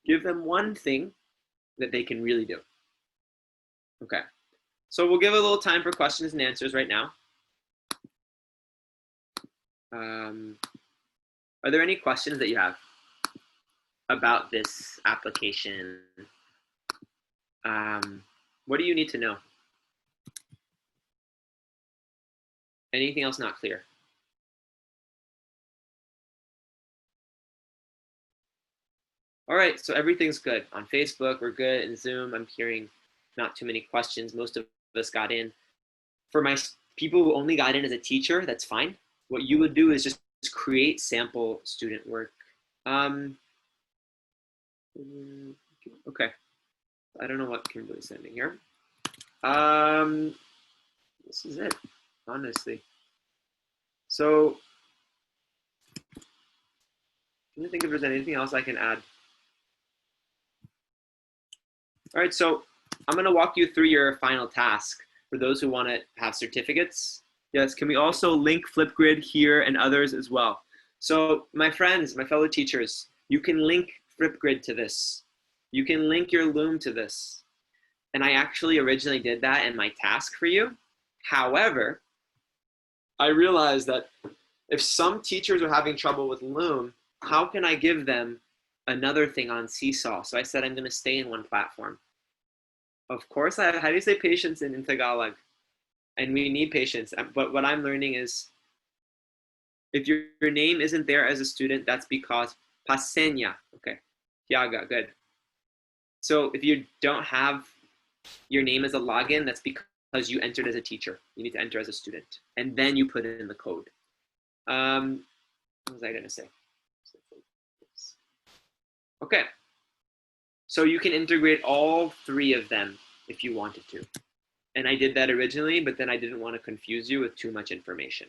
Give them one thing that they can really do. Okay, so we'll give a little time for questions and answers right now. Are there any questions that you have about this application? What do you need to know? Anything else not clear? All right, so everything's good. On Facebook, we're good. In Zoom, I'm hearing not too many questions. Most of us got in. For my people who only got in as a teacher, that's fine. What you would do is just create sample student work. Okay, I don't know what Kimberly's sending here. This is it, honestly. So, let me think if there's anything else I can add. All right, so I'm gonna walk you through your final task for those who wanna have certificates. Yes, can we also link Flipgrid here and others as well? So my friends, my fellow teachers, you can link Flipgrid to this. You can link your Loom to this. And I actually originally did that in my task for you. However, I realized that if some teachers are having trouble with Loom, how can I give them another thing on Seesaw? So I said I'm gonna stay in one platform. Of course, how do you say patience in Tagalog? And we need patience. But what I'm learning is if your name isn't there as a student, that's because pasenya. Okay, Tiaga, good. So if you don't have your name as a login, that's because you entered as a teacher. You need to enter as a student. And then you put in the code. What was I gonna say? Okay. So you can integrate all three of them if you wanted to. And I did that originally, but then I didn't want to confuse you with too much information.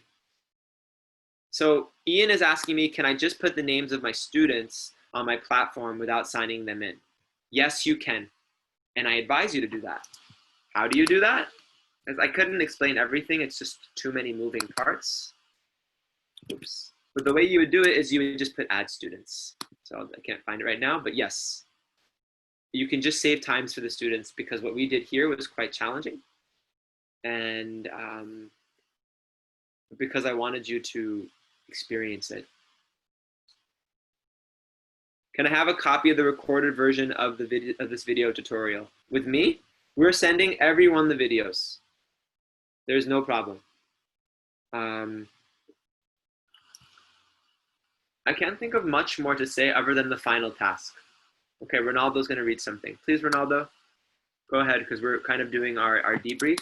So Ian is asking me, can I just put the names of my students on my platform without signing them in? Yes, you can. And I advise you to do that. How do you do that? As I couldn't explain everything, it's just too many moving parts. Oops. But the way you would do it is you would just put add students. So I can't find it right now, but yes. You can just save times for the students because what we did here was quite challenging. And because I wanted you to experience it. Can I have a copy of the recorded version of the video of this video tutorial? With me, we're sending everyone the videos. There's no problem. I can't think of much more to say other than the final task. Okay, Ronaldo's gonna read something. Please, Ronaldo, go ahead because we're kind of doing our debrief.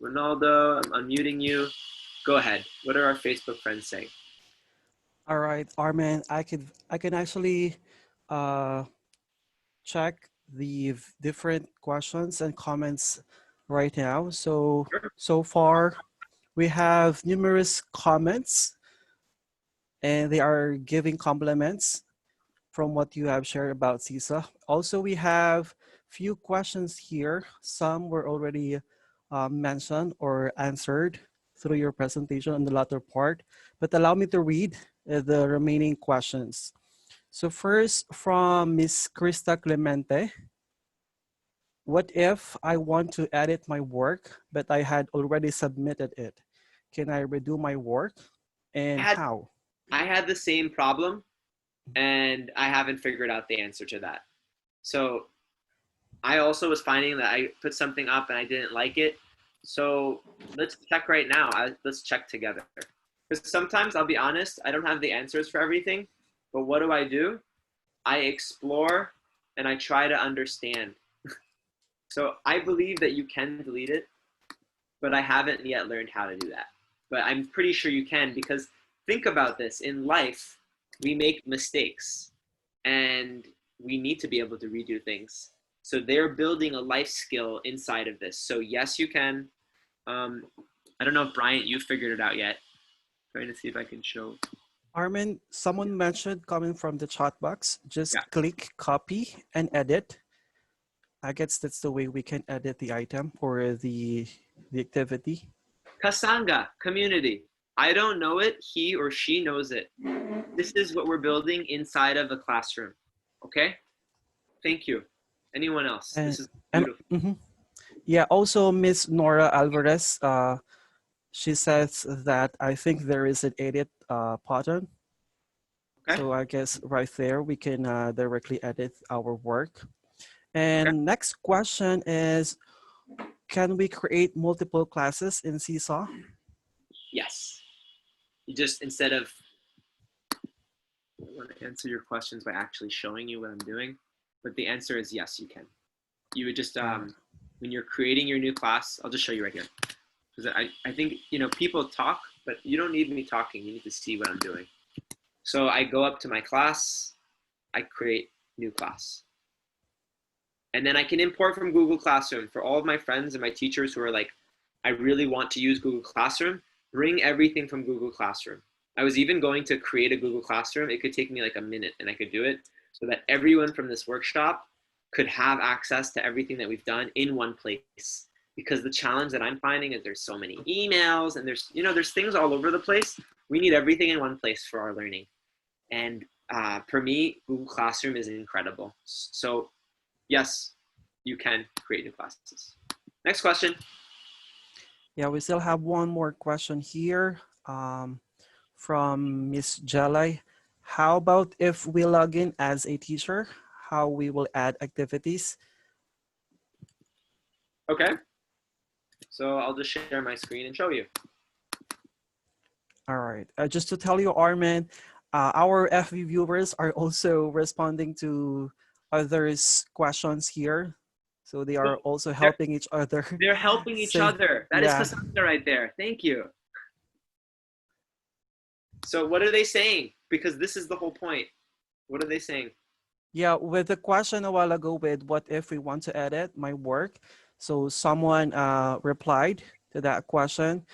Ronaldo, I'm unmuting you. Go ahead. What are our Facebook friends saying? All right, Armin, I can actually check the different questions and comments right now. So Sure. so far we have numerous comments and they are giving compliments from what you have shared about Seesaw. Also, we have few questions here. Some were already mentioned or answered through your presentation on the latter part, but allow me to read the remaining questions. So first from Miss Krista Clemente, what if I want to edit my work, but I had already submitted it? Can I redo my work and how? I had the same problem and I haven't figured out the answer to that. So I also was finding that I put something up and I didn't like it. So let's check right now. Let's check together. Because sometimes, I'll be honest, I don't have the answers for everything. But what do? I explore and I try to understand. So I believe that you can delete it, but I haven't yet learned how to do that. But I'm pretty sure you can because think about this. In life, we make mistakes and we need to be able to redo things. So they're building a life skill inside of this. So yes, you can. I don't know if Bryant, you figured it out yet. Trying to see if I can show. Armin, someone mentioned coming from the chat box, just Yeah. click copy and edit. I guess that's the way we can edit the item or the activity. Kasanga, community. I don't know it, he or she knows it. This is what we're building inside of a classroom. Okay? Thank you. Anyone else? And, This is and beautiful. yeah, also Miss Nora Alvarez, she says that I think there is an edit button. Okay. So I guess right there we can directly edit our work. And next question is, can we create multiple classes in Seesaw? Yes. You just, instead of, I want to answer your questions by actually showing you what I'm doing, but the answer is yes, you can. You would just, when you're creating your new class, I'll just show you right here. Because I think, you know, people talk, but you don't need me talking. You need to see what I'm doing. So I go up to my class, I create new class. And then I can import from Google Classroom for all of my friends and my teachers who are like, I really want to use Google Classroom, bring everything from Google Classroom. I was even going to create a Google Classroom. It could take me like a minute and I could do it so that everyone from this workshop could have access to everything that we've done in one place. Because the challenge that I'm finding is there's so many emails and there's, you know, there's things all over the place. We need everything in one place for our learning. And for me, Google Classroom is incredible. So yes, you can create new classes. Next question. Yeah, we still have one more question here from Miss Jalai. How about if we log in as a teacher, how we will add activities? Okay. So I'll just share my screen and show you. All right. Just to tell you, Armin, our FV viewers are also responding to others' questions here. So they are also helping each other. They're helping each other. That is Cassandra right there. Thank you. So what are they saying? Because this is the whole point. What are they saying? Yeah, with the question a while ago with what if we want to edit my work. So someone replied to that question.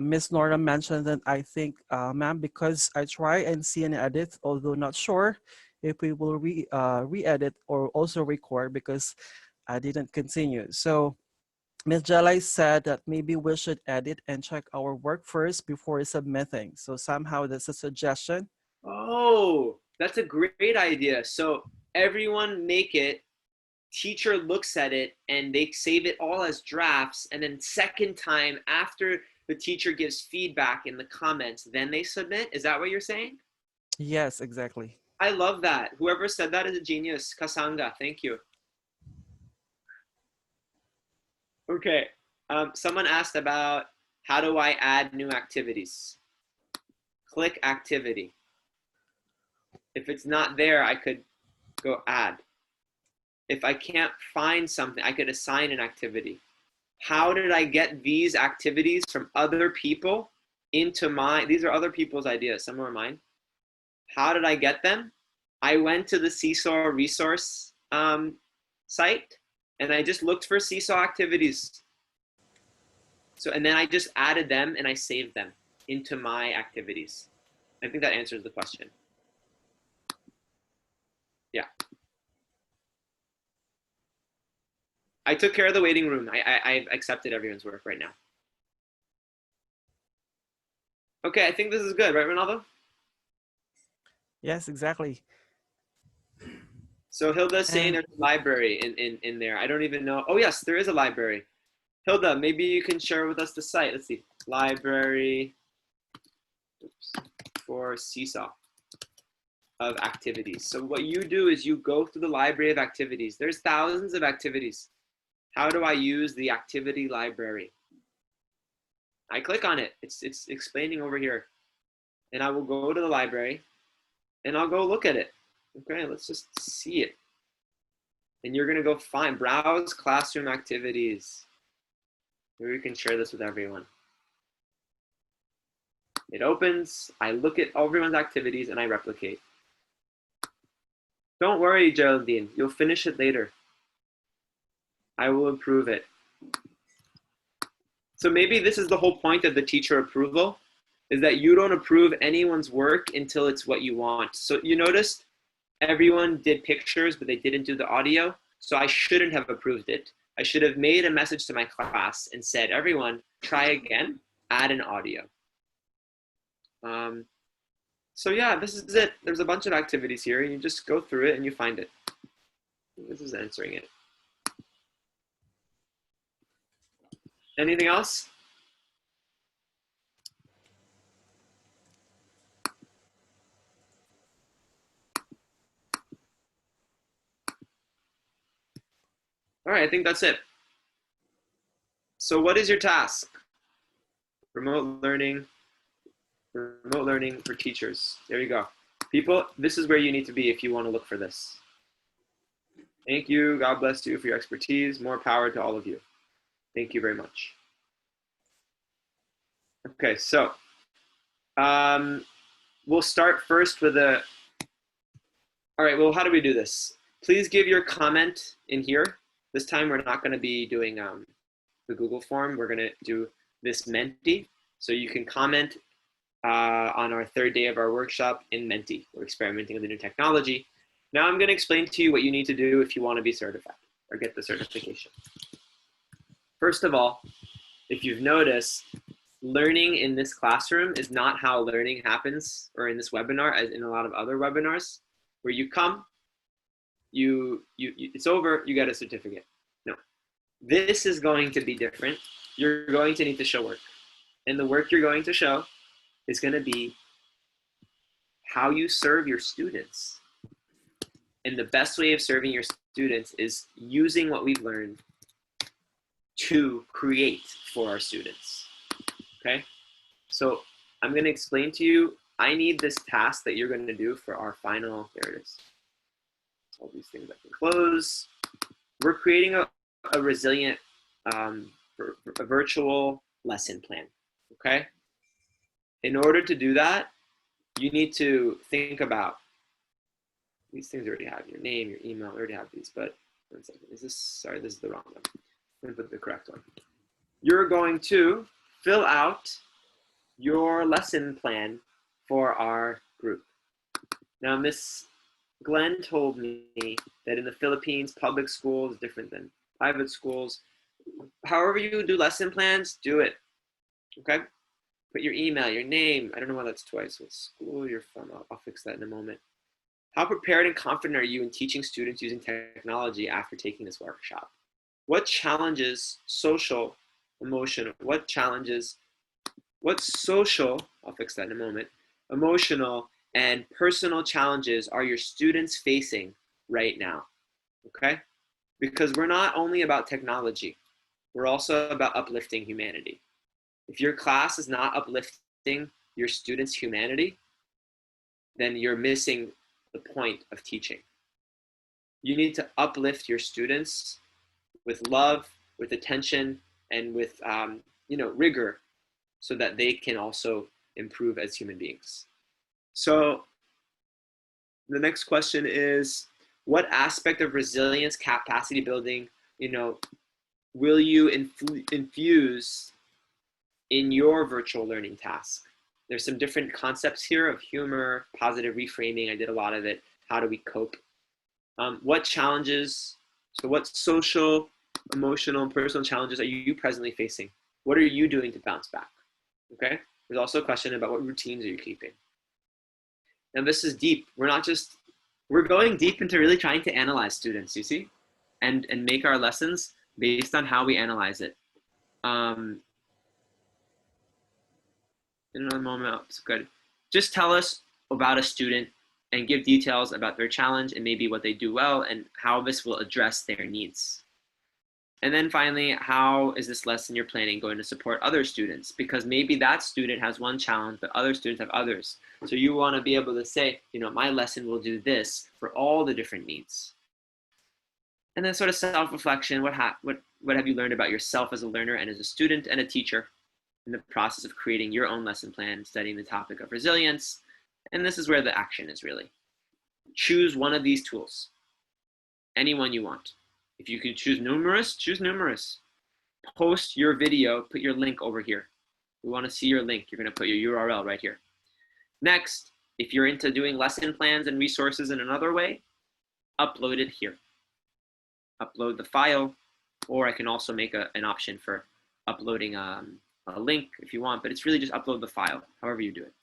Miss Nora mentioned that I think, ma'am, because I try and see and edit, although not sure if we will re-edit or also record because I didn't continue. So Ms. Jalai said that maybe we should edit and check our work first before submitting. So somehow that's a suggestion. Oh, that's a great idea. So everyone make it, teacher looks at it, and they save it all as drafts. And then second time after the teacher gives feedback in the comments, then they submit. Is that what you're saying? Yes, exactly. I love that. Whoever said that is a genius. Kasanga, thank you. Okay, someone asked about how do I add new activities? Click activity. If it's not there, I could go add. If I can't find something, I could assign an activity. How did I get these activities from other people into my, these are other people's ideas, some are mine. How did I get them? I went to the Seesaw resource site and I just looked for Seesaw activities. So, and then I just added them and I saved them into my activities. I think that answers the question. Yeah. I took care of the waiting room. I've accepted everyone's work right now. Okay, I think this is good, right, Ronaldo? Yes, exactly. So Hilda's saying there's a library in there. I don't even know. Oh yes, there is a library. Hilda, maybe you can share with us the site. Let's see. Library for Seesaw of activities. So what you do is you go through the library of activities. There's thousands of activities. How do I use the activity library? I click on it. It's explaining over here. And I will go to the library and I'll go look at it. Okay, let's just see it. And you're gonna go find, browse classroom activities. Maybe we can share this with everyone. It opens, I look at everyone's activities and I replicate. Don't worry, Geraldine, you'll finish it later. I will improve it. So maybe this is the whole point of the teacher approval. is that you don't approve anyone's work until it's what you want. So you noticed everyone did pictures, but they didn't do the audio. So I shouldn't have approved it. I should have made a message to my class and said, everyone, try again, add an audio. So yeah, this is it. There's a bunch of activities here. You just go through it and you find it. This is answering it. Anything else? All right, I think that's it. So what is your task? Remote learning for teachers. There you go. People, this is where you need to be if you want to look for this. Thank you. God bless you for your expertise. More power to all of you. Thank you very much. Okay, so we'll start first with a, all right, well, how do we do this? Please give your comment in here. This time we're not going to be doing the Google form. We're going to do this Menti. So you can comment on our third day of our workshop in Menti. We're experimenting with the new technology. Now I'm going to explain to you what you need to do if you want to be certified or get the certification. First of all, if you've noticed, learning in this classroom is not how learning happens, or in this webinar, as in a lot of other webinars, where you come, it's over, you get a certificate. No, this is going to be different. You're going to need to show work. And the work you're going to show is going to be how you serve your students. And the best way of serving your students is using what we've learned to create for our students. Okay? So I'm going to explain to you, I need this task that you're going to do for our final, there it is. All these things I can close. We're creating a resilient, a virtual lesson plan. Okay? In order to do that, you need to think about, these things already have your name, your email, I already have these, but one second, sorry, this is the wrong one. I'm going to put the correct one. You're going to fill out your lesson plan for our group. Now, Miss Glenn told me that in the Philippines, public school is different than private schools. However you do lesson plans, do it, okay? Put your email, your name. I don't know why that's twice. What school you're from. I'll fix that in a moment. How prepared and confident are you in teaching students using technology after taking this workshop? What challenges, social, emotional, what social, I'll fix that in a moment, emotional and personal challenges are your students facing right now, okay? Because we're not only about technology, we're also about uplifting humanity. If your class is not uplifting your students' humanity, then you're missing the point of teaching. You need to uplift your students with love, with attention, and with rigor, so that they can also improve as human beings. So the next question is, what aspect of resilience, capacity building, will you infuse in your virtual learning task? There's some different concepts here of humor, positive reframing. I did a lot of it. How do we cope? What challenges, so what social, emotional, and personal challenges are you presently facing? What are you doing to bounce back? Okay. There's also a question about what routines are you keeping? And this is deep. We're going deep into really trying to analyze students, you see? And make our lessons based on how we analyze it. In another moment, it's good. Just tell us about a student and give details about their challenge and maybe what they do well and how this will address their needs. And then finally, how is this lesson you're planning going to support other students? Because maybe that student has one challenge, but other students have others. So you want to be able to say, my lesson will do this for all the different needs. And then sort of self-reflection, what have you learned about yourself as a learner and as a student and a teacher in the process of creating your own lesson plan, studying the topic of resilience. And this is where the action is really. Choose one of these tools, any one you want. If you can choose numerous, choose numerous. Post your video, put your link over here. We want to see your link. You're going to put your URL right here. Next, if you're into doing lesson plans and resources in another way, upload it here. Upload the file, or I can also make an option for uploading a link if you want, but it's really just upload the file, however you do it.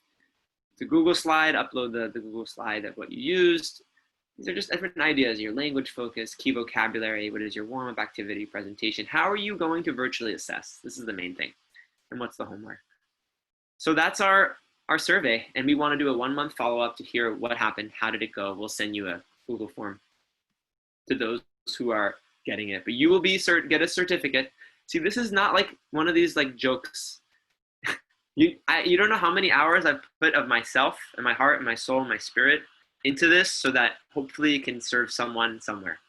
The Google slide, upload the Google slide of what you used. These are just different ideas, your language focus, key vocabulary, what is your warm-up activity, presentation. How are you going to virtually assess? This is the main thing. And what's the homework? So that's our survey, and we want to do a 1-month follow-up to hear what happened, how did it go. We'll send you a Google form to those who are getting it, but you will get a certificate. See, this is not like one of these like jokes. You don't know how many hours I've put of myself and my heart and my soul and my spirit into this so that hopefully it can serve someone somewhere.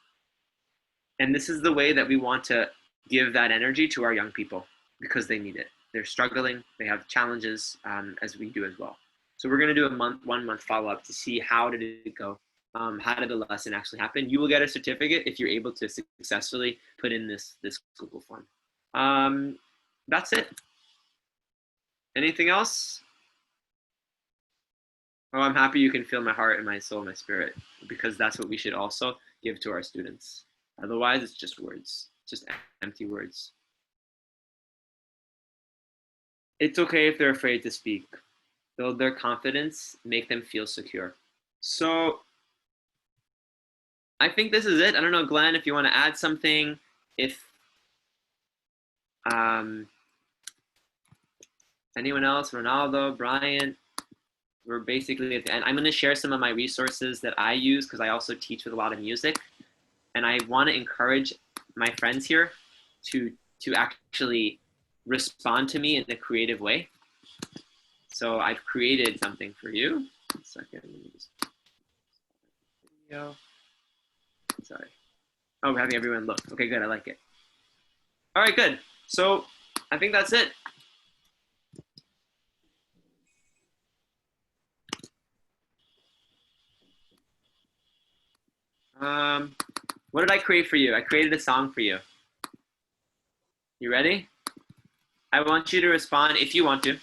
And this is the way that we want to give that energy to our young people because they need it. They're struggling, they have challenges as we do as well. So we're going to do a 1-month follow-up to see how did it go. How did the lesson actually happen? You will get a certificate if you're able to successfully put in this Google form. That's it. Anything else? Oh, I'm happy you can feel my heart and my soul and my spirit, because that's what we should also give to our students. Otherwise, it's just words, just empty words. It's okay if they're afraid to speak. Build their confidence, make them feel secure. So I think this is it. I don't know, Glenn, if you want to add something, if anyone else, Ronaldo, Brian, we're basically at the end. I'm going to share some of my resources that I use because I also teach with a lot of music. And I want to encourage my friends here to actually respond to me in a creative way. So I've created something for you. 1 second, let me just video. Sorry. Oh, we're having everyone look. Okay, good, I like it. All right, good. So I think that's it. What did I create for you? I created a song for you. You ready? I want you to respond, if you want to,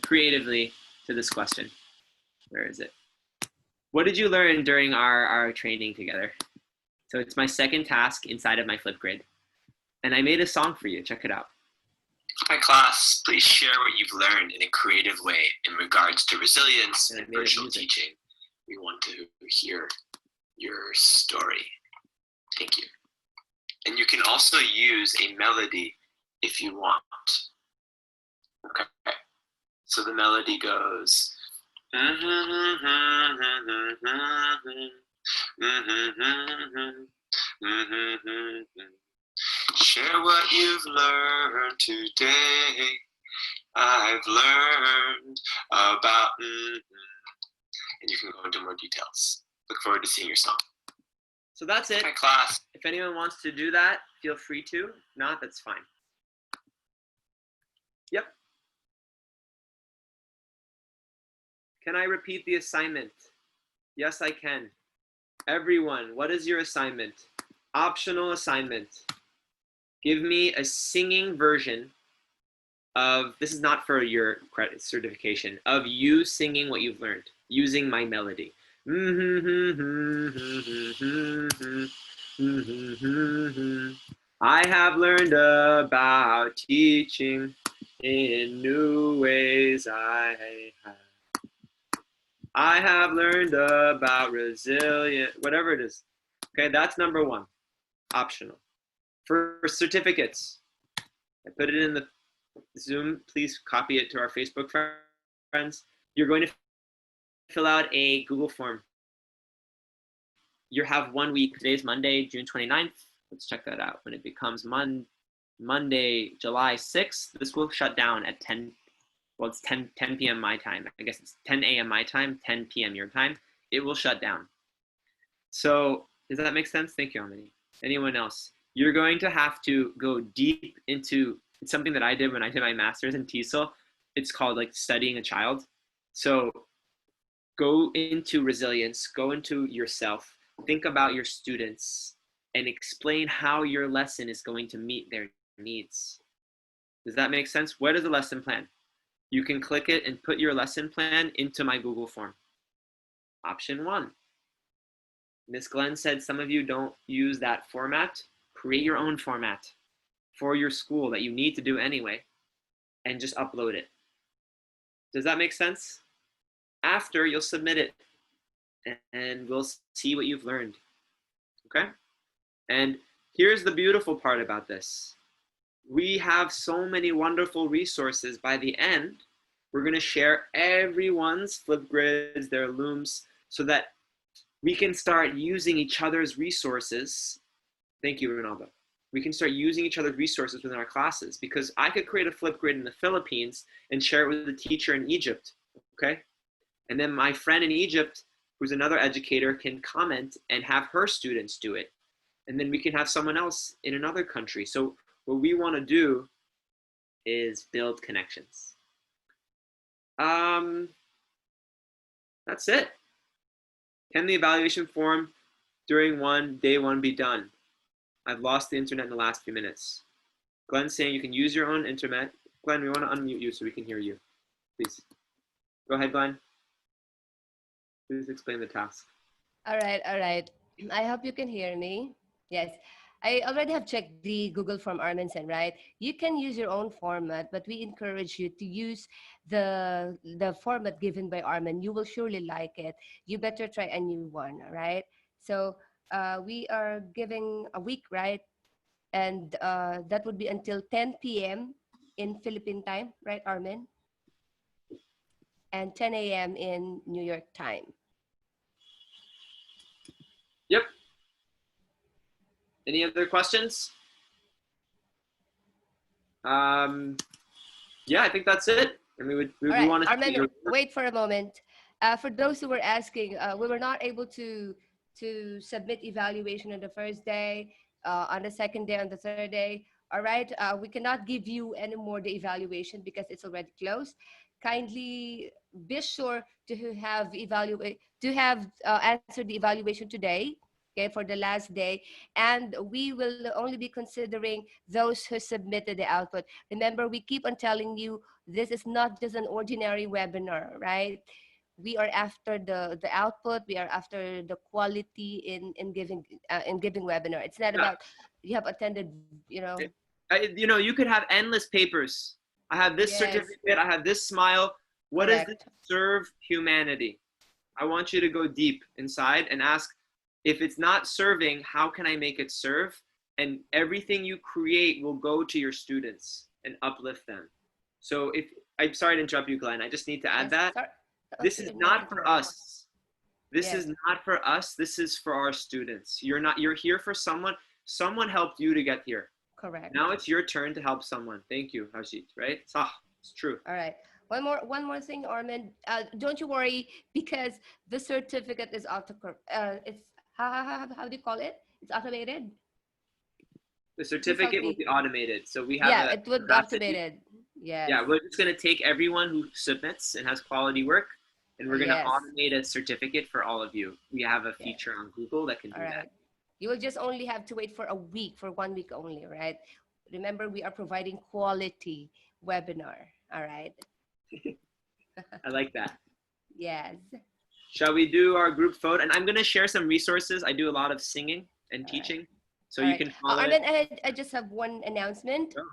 creatively to this question. Where is it? What did you learn during our training together? So it's my second task inside of my Flipgrid. And I made a song for you. Check it out. Hi class, please share what you've learned in a creative way in regards to resilience and virtual teaching. We want to hear your story. Thank you. And you can also use a melody if you want. Okay, so the melody goes. Share what you've learned today. I've learned about, and you can go into more details. Look forward to seeing your song. So that's it. Hi, class. If anyone wants to do that, feel free to. If not, that's fine. Yep. Can I repeat the assignment? Yes, I can. Everyone, what is your assignment? Optional assignment. Give me a singing version of, this is not for your credit certification, of you singing what you've learned using my melody. I have learned about teaching in new ways. I have learned about resilience, whatever it is. Okay, that's number one, optional. For certificates, I put it in the Zoom. Please copy it to our Facebook friends. You're going to fill out a Google form. You have 1 week. Today's Monday, June 29th. Let's check that out. When it becomes Monday, July 6th, this will shut down at 10. Well, it's 10 p.m. my time. I guess it's 10 a.m. my time, 10 p.m. your time. It will shut down. So does that make sense? Thank you, Amini. Anyone else? You're going to have to go deep into, it's something that I did when I did my master's in TESOL. It's called like studying a child. So go into resilience, go into yourself, think about your students, and explain how your lesson is going to meet their needs. Does that make sense? What is the lesson plan? you can click it and put your lesson plan into my Google form. Option 1. Miss Glenn said some of you don't use that format. Create your own format for your school that you need to do anyway, and just upload it. Does that make sense? After, you'll submit it, and we'll see what you've learned. Okay? And here's the beautiful part about this. We have so many wonderful resources. By the end, we're going to share everyone's Flipgrids, their Looms, so that we can start using each other's resources. Thank you, Ronaldo. We can start using each other's resources within our classes, because I could create a Flipgrid in the Philippines and share it with a teacher in Egypt, okay? And then my friend in Egypt, who's another educator, can comment and have her students do it. And then we can have someone else in another country. So what we want to do is build connections. That's it. Can the evaluation form during day one be done? I've lost the internet in the last few minutes. Glenn's saying you can use your own internet. Glenn, we want to unmute you so we can hear you. Please. Go ahead, Glenn. Please explain the task. All right, all right. I hope you can hear me. Yes. I already have checked the Google form Armin sent, right? You can use your own format, but we encourage you to use the format given by Armin. You will surely like it. You better try a new one, all right? So we are giving a week, right? And that would be until 10 p.m. in Philippine time, right, Armin? And 10 a.m. in New York time. Yep. Any other questions? Yeah, I think that's it. And we want to. Armin, wait for a moment. For those who were asking, we were not able to submit evaluation on the first day, on the second day, on the third day. All right, we cannot give you any more the evaluation because it's already closed. Kindly be sure to have answered the evaluation today. Okay, for the last day, and we will only be considering those who submitted the output. Remember, we keep on telling you this is not just an ordinary webinar, right? We are after the output. We are after the quality in giving webinar. It's not about you have attended, you could have endless papers. I have this certificate. I have this smile. What does this serve humanity? I want you to go deep inside and ask, if it's not serving, how can I make it serve? And everything you create will go to your students and uplift them. So I'm sorry to interrupt you, Glenn. I just need to add that. This is not for us. This is not for us. This is for our students. You're here for someone. Someone helped you to get here. Correct. Now it's your turn to help someone. Thank you, Harshit, right? It's true. All right. One more thing, Armin. Don't you worry, because the certificate is it's how do you call it? It's automated. The certificate will be automated. So we have it would be automated. Yeah, we're just going to take everyone who submits and has quality work, and we're going to automate a certificate for all of you. We have a feature on Google that can do that. You will just only have to wait for a week, for 1 week only, right? Remember, we are providing quality webinar, all right? I like that. Yes. Shall we do our group photo? And I'm going to share some resources. I do a lot of singing and teaching, so you can follow Armin, I just have one announcement. Oh.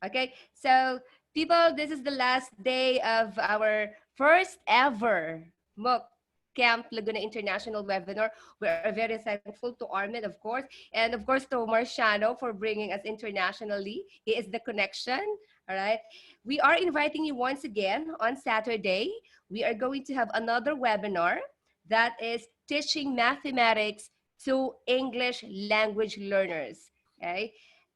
Okay, so people, this is the last day of our first ever MOOC Camp Laguna International webinar. We are very thankful to Armin, of course, and of course to Marciano for bringing us internationally. He is the connection, all right? We are inviting you once again on Saturday. We are going to have another webinar that is teaching mathematics to English language learners, okay?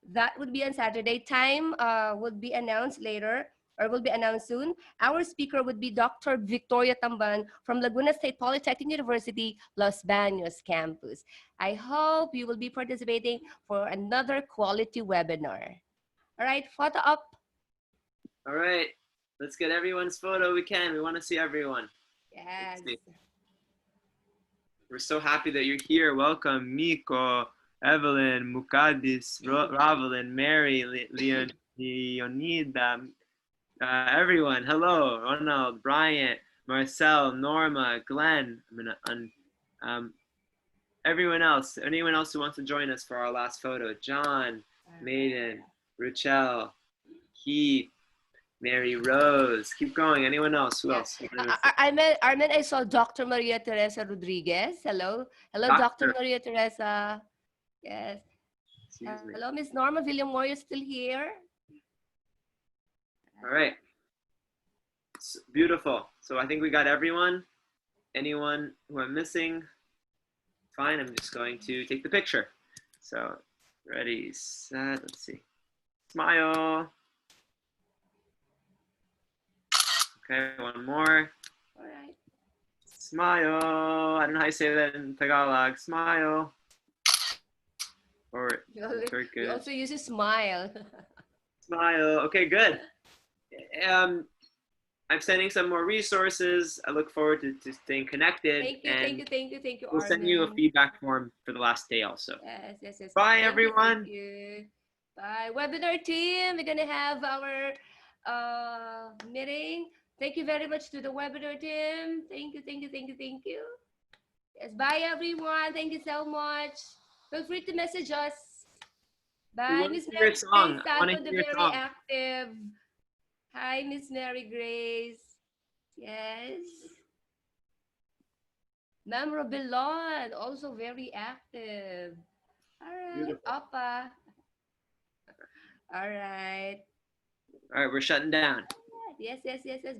That would be on Saturday. Time would be announced later, or will be announced soon. Our speaker would be Dr. Victoria Tamban from Laguna State Polytechnic University, Los Baños campus. I hope you will be participating for another quality webinar. All right, photo up. All right, let's get everyone's photo we can. We want to see everyone. Yes. We're so happy that you're here. Welcome, Miko, Evelyn, Mukadis, Ravelin, Mary, Leonida, Everyone, hello. Ronald, Bryant, Marcel, Norma, Glenn. I'm gonna everyone else. Anyone else who wants to join us for our last photo? John, Maiden, Ruchel, Keith, Mary Rose. Keep going. Anyone else? Who else? Armin, I saw Dr. Maria Teresa Rodriguez. Hello. Hello, Dr. Maria Teresa. Yes. Hello, Miss Norma Villamor, you still here? All right. Beautiful. So I think we got everyone. Anyone who I'm missing? Fine, I'm just going to take the picture. So ready, set, let's see. Smile. Okay, one more. All right. Smile. I don't know how you say that in Tagalog. Smile. Or Turkish. You also use a smile. Smile. Okay, good. I'm sending some more resources. I look forward to staying connected. Thank you, thank you, We'll Armin. send you a feedback form for the last day also. Yes. Bye, everyone. Thank you. Bye. Webinar team, we're going to have our meeting. Thank you very much to the webinar team. Thank you. Yes, bye, everyone. Thank you so much. Feel free to message us. Bye, Miss Mary Grace Santo, the very active. Hi, Miss Mary Grace. Yes. Ma'am Robelon, also very active. All right, beautiful. Oppa. All right. All right, we're shutting down. Yes. Bye.